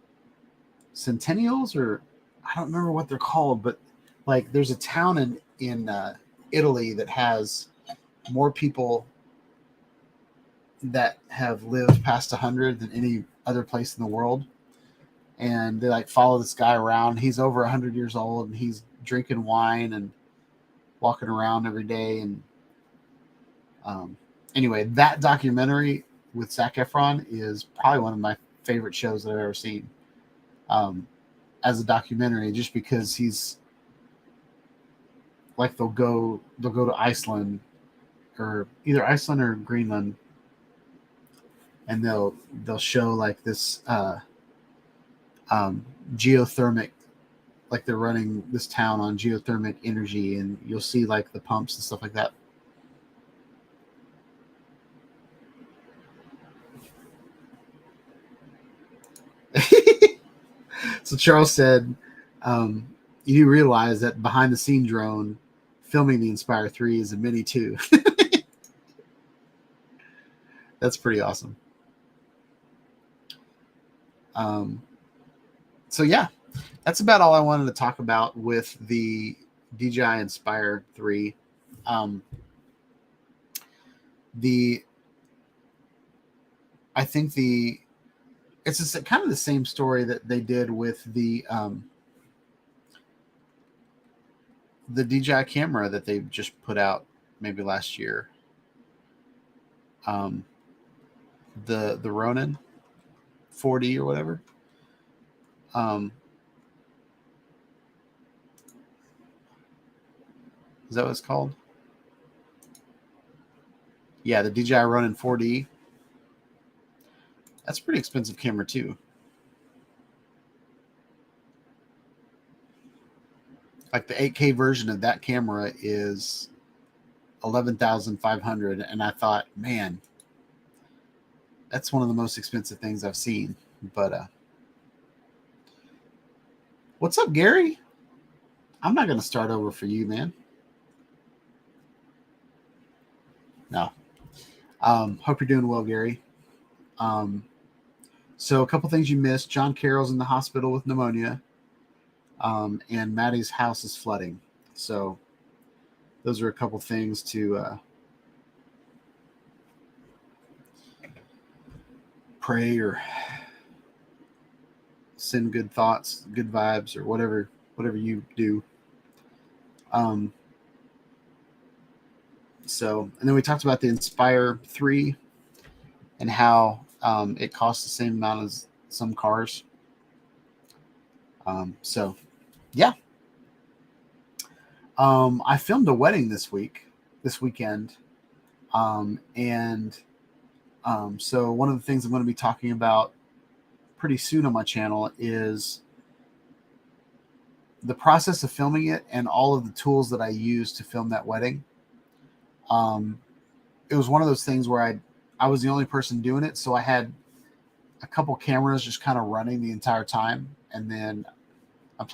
centennials, or I don't remember what they're called, but like there's a town in Italy that has more people that have lived past 100 than any other place in the world. and they like follow this guy around. He's over 100 years old, and he's drinking wine and walking around every day. And anyway, that documentary with Zac Efron is probably one of my favorite shows that I've ever seen as a documentary, just because he's like they'll go to Iceland, or either Iceland or Greenland, and they'll show like this geothermic, like they're running this town on geothermic energy, and you'll see like the pumps and stuff like that. So Charles said, you do realize that behind the scene drone filming the Inspire 3 is a Mini 2. That's pretty awesome. So yeah, that's about all I wanted to talk about with the DJI Inspire 3. I think it's just kind of the same story that they did with the DJI camera that they just put out maybe last year. The Ronin 4D or whatever. Is that what it's called? Yeah, the DJI Ronin 4D. That's a pretty expensive camera too. Like the 8K version of that camera is $11,500, and I thought, man, that's one of the most expensive things I've seen. But what's up, Gary? I'm not going to start over for you, man. No. Hope you're doing well, Gary. So a couple things you missed. John Carroll's in the hospital with pneumonia, and Maddie's house is flooding. So those are a couple things to pray or send good thoughts, good vibes, or whatever you do. So, and then we talked about the Inspire 3 and how it costs the same amount as some cars. So, yeah. I filmed a wedding this weekend. So one of the things I'm going to be talking about pretty soon on my channel is the process of filming it and all of the tools that I used to film that wedding. It was one of those things where I was the only person doing it, so I had a couple cameras just kind of running the entire time, and then I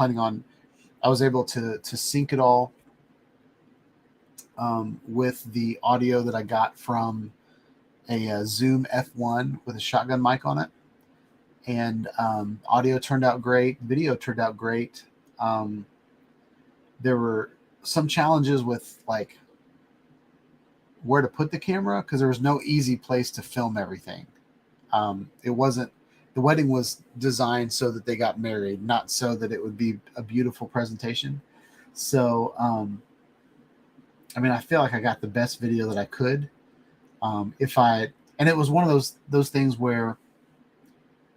was able to sync it all with the audio that I got from a Zoom F1 with a shotgun mic on it, and audio turned out great, video turned out great. There were some challenges with like where to put the camera, because there was no easy place to film everything. The wedding was designed so that they got married, not so that it would be a beautiful presentation. So, I feel like I got the best video that I could. And it was one of those things where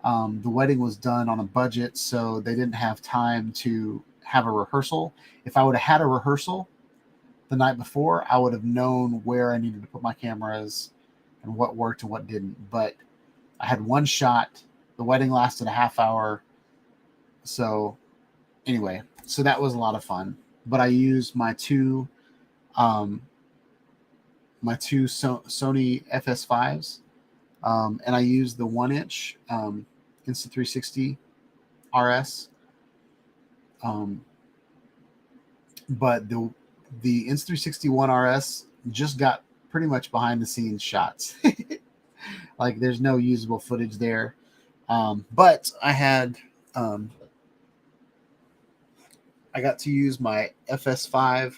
the wedding was done on a budget, so they didn't have time to have a rehearsal. If I would have had a rehearsal the night before, I would have known where I needed to put my cameras and what worked and what didn't. But I had one shot. The wedding lasted a half hour. So anyway, so that was a lot of fun. But I used my two Sony FS5s, and I used the 1-inch Insta360 RS. But the Insta360 One RS just got pretty much behind the scenes shots. Like there's no usable footage there. But I had I got to use my FS5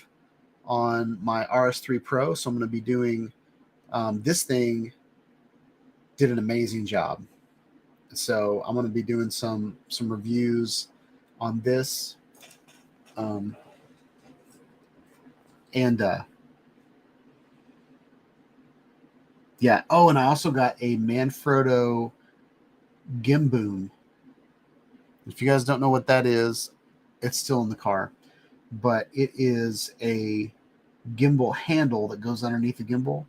on my RS3 Pro, so I'm going to be doing this thing did an amazing job. So I'm going to be doing some reviews on this. And yeah. Oh, and I also got a Manfrotto Gimboom. If you guys don't know what that is, it's still in the car, but it is a gimbal handle that goes underneath the gimbal,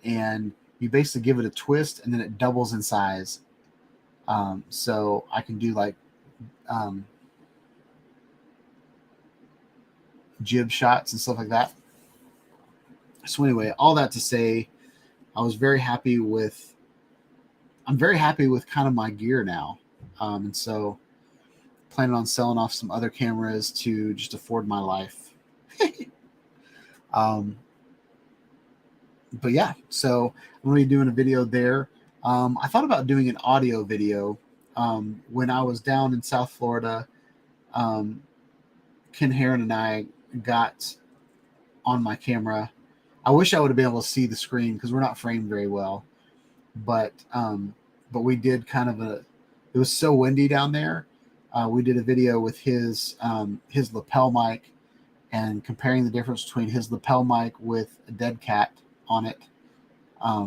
and you basically give it a twist, and then it doubles in size. So I can do like jib shots and stuff like that. So anyway, all that to say, I'm very happy with kind of my gear now, and so planning on selling off some other cameras to just afford my life. um, but yeah, so I'm going to be doing a video there. I thought about doing an audio video when I was down in South Florida. Ken Heron and I got on my camera. I wish I would have been able to see the screen because we're not framed very well, but we did kind of a. It was so windy down there. We did a video with his lapel mic and comparing the difference between his lapel mic with a dead cat on it. I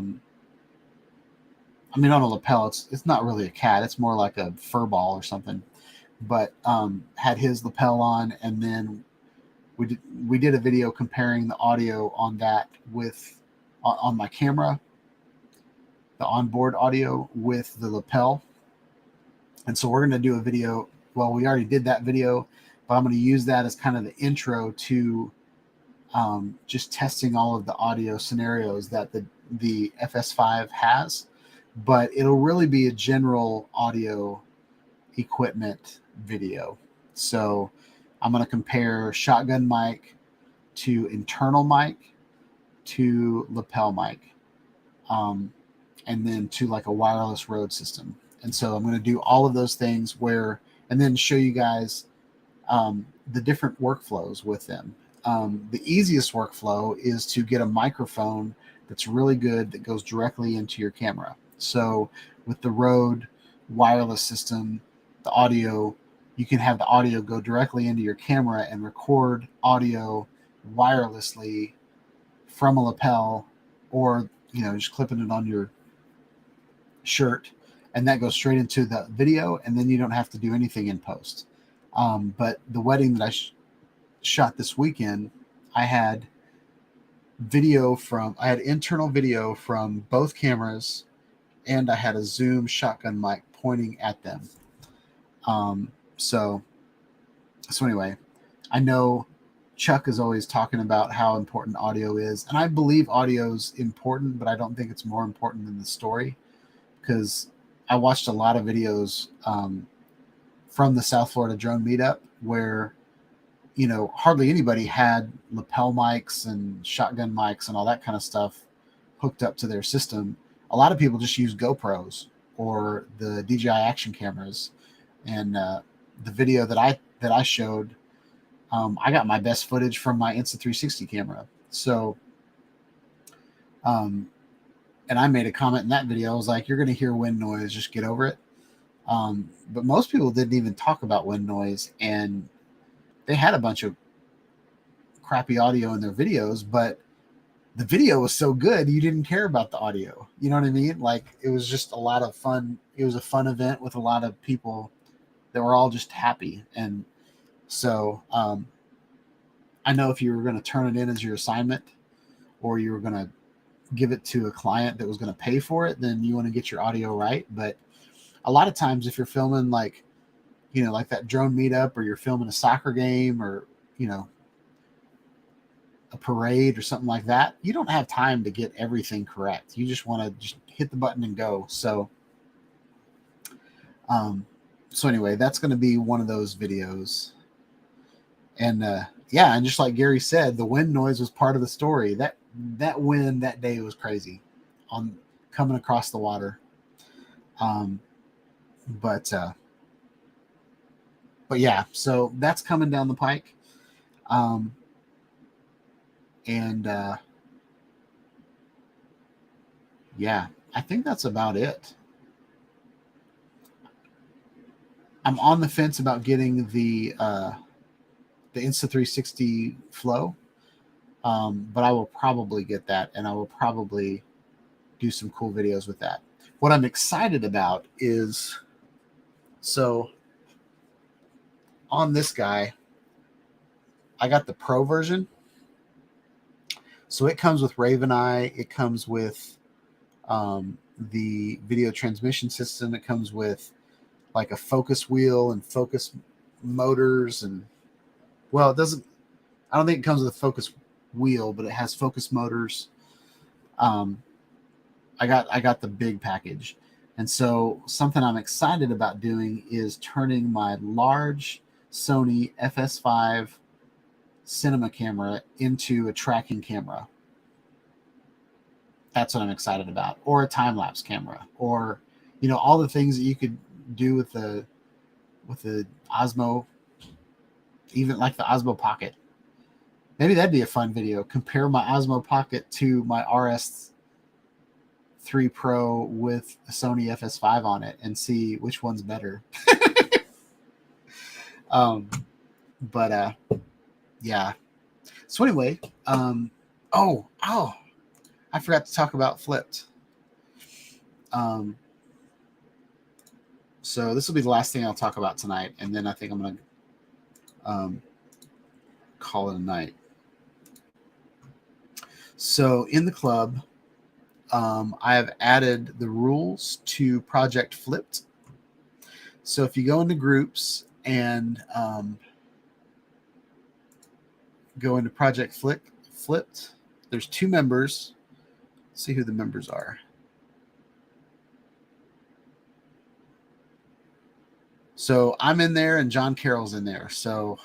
mean, on a lapel, it's not really a cat; it's more like a fur ball or something. But had his lapel on, and then we did a video comparing the audio on that with on my camera, the onboard audio with the lapel. And so we're going to do a video. Well, we already did that video, but I'm going to use that as kind of the intro to just testing all of the audio scenarios that the FS5 has. But it'll really be a general audio equipment video. So I'm going to compare shotgun mic to internal mic to lapel mic, and then to like a wireless Rode system. And so I'm going to do all of those things and then show you guys the different workflows with them. The easiest workflow is to get a microphone that's really good that goes directly into your camera. So with the Rode wireless system, the audio, you can have the audio go directly into your camera and record audio wirelessly from a lapel, or just clipping it on your shirt, and that goes straight into the video, and then you don't have to do anything in post. But the wedding that I shot this weekend, I had internal video from both cameras, and I had a Zoom shotgun mic pointing at them. So anyway, I know Chuck is always talking about how important audio is, and I believe audio is important, but I don't think it's more important than the story, because I watched a lot of videos from the South Florida drone meetup where hardly anybody had lapel mics and shotgun mics and all that kind of stuff hooked up to their system. A lot of people just use GoPros or the DJI action cameras. And the video that I showed, I got my best footage from my Insta360 camera. So, and I made a comment in that video. I was like, "You're going to hear wind noise. Just get over it." But most people didn't even talk about wind noise, and they had a bunch of crappy audio in their videos, but the video was so good you didn't care about the audio. You know what I mean? Like, it was just a lot of fun. It was a fun event with a lot of people that were all just happy. And so I know if you were going to turn it in as your assignment, or you were going to give it to a client that was going to pay for it, then you want to get your audio right. But a lot of times if you're filming like that drone meetup, or you're filming a soccer game, or a parade or something like that, you don't have time to get everything correct. You just want to just hit the button and go. So anyway, that's going to be one of those videos. And yeah, and just like Gary said, the wind noise was part of the story. That wind that day was crazy on coming across the water. But yeah, so that's coming down the pike. And yeah, I think that's about it. I'm on the fence about getting the Insta360 Flow, but I will probably get that, and I will probably do some cool videos with that. What I'm excited about is, so on this guy, I got the Pro version. So it comes with Raven Eye. It comes with the video transmission system. It comes with like a focus wheel and focus motors, and well, it doesn't. I don't think it comes with a focus wheel, but it has focus motors. I got the big package, and so something I'm excited about doing is turning my large Sony FS5 cinema camera into a tracking camera. That's what I'm excited about, or a time-lapse camera, or all the things that you could do with the Osmo, even like the Osmo Pocket. Maybe that'd be a fun video. Compare my Osmo Pocket to my RS3 Pro with a Sony FS5 on it and see which one's better. Yeah. So anyway, oh, I forgot to talk about Flipped. So this will be the last thing I'll talk about tonight, and then I think I'm gonna call it a night. So in the club, I have added the rules to Project Flipped. So if you go into groups and go into Project Flipped, there's 2 members. Let's see who the members are. So I'm in there and John Carroll's in there. So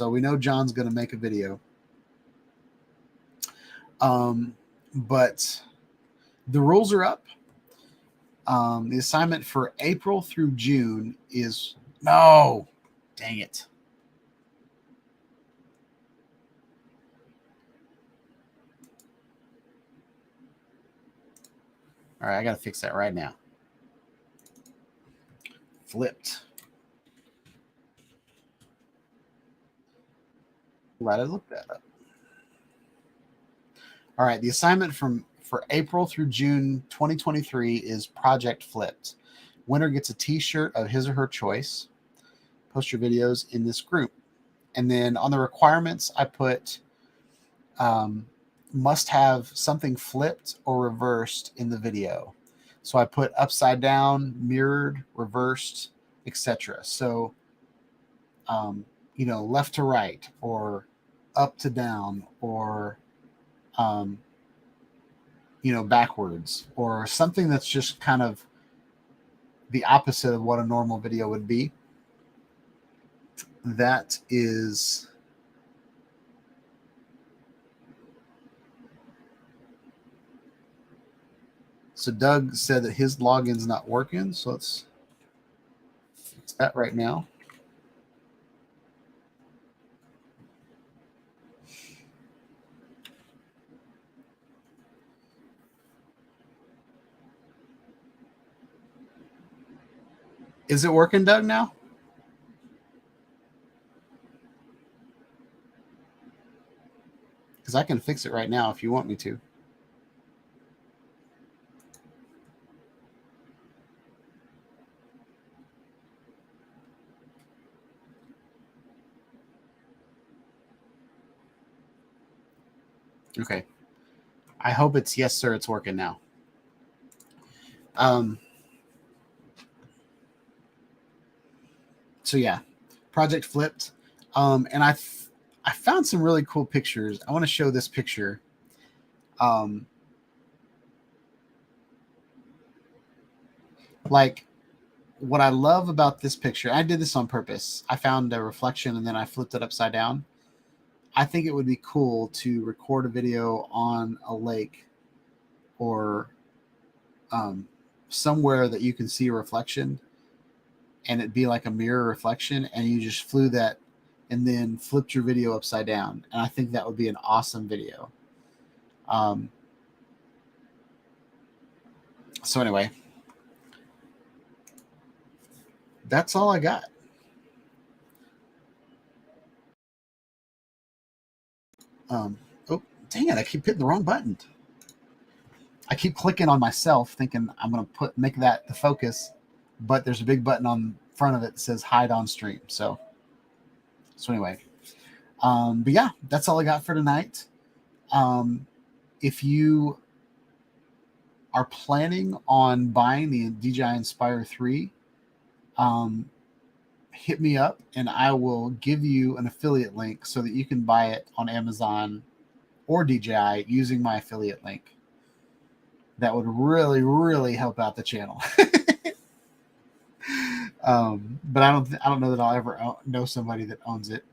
we know John's going to make a video. But the rules are up. The assignment for April through June is no. Dang it. All right, I got to fix that right now. Flipped. Glad I looked that up. All right, the assignment for April through June 2023 is Project Flipped. Winner gets a t-shirt of his or her choice. Post your videos in this group. And then on the requirements, I put must have something flipped or reversed in the video. So I put upside down, mirrored, reversed, etc. So, left to right, or up to down, or, backwards, or something that's just kind of the opposite of what a normal video would be. That is... So Doug said that his login's not working, so let's fix that right now. Is it working, Doug, now? Because I can fix it right now if you want me to. Okay. I hope it's yes, sir. It's working now. So yeah, Project Flipped. And I found some really cool pictures. I want to show this picture. Like what I love about this picture, I did this on purpose. I found a reflection and then I flipped it upside down. I think it would be cool to record a video on a lake or somewhere that you can see a reflection, and it'd be like a mirror reflection, and you just flew that and then flipped your video upside down. And I think that would be an awesome video. So anyway, that's all I got. Oh, dang it! I keep hitting the wrong button. I keep clicking on myself, thinking I'm gonna make that the focus, but there's a big button on front of it that says hide on stream. So anyway, but yeah, that's all I got for tonight. If you are planning on buying the DJI Inspire 3, hit me up and I will give you an affiliate link so that you can buy it on Amazon or DJI using my affiliate link. That would really, really help out the channel. But I don't know that I'll ever know somebody that owns it.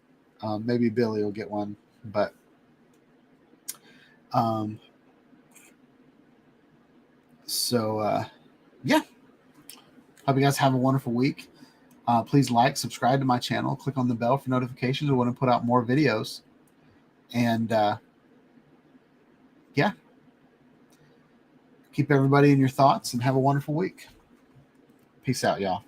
Maybe Billy will get one, but yeah. Hope you guys have a wonderful week. Please like, subscribe to my channel, click on the bell for notifications when I put out more videos. And yeah, keep everybody in your thoughts and have a wonderful week. Peace out, y'all.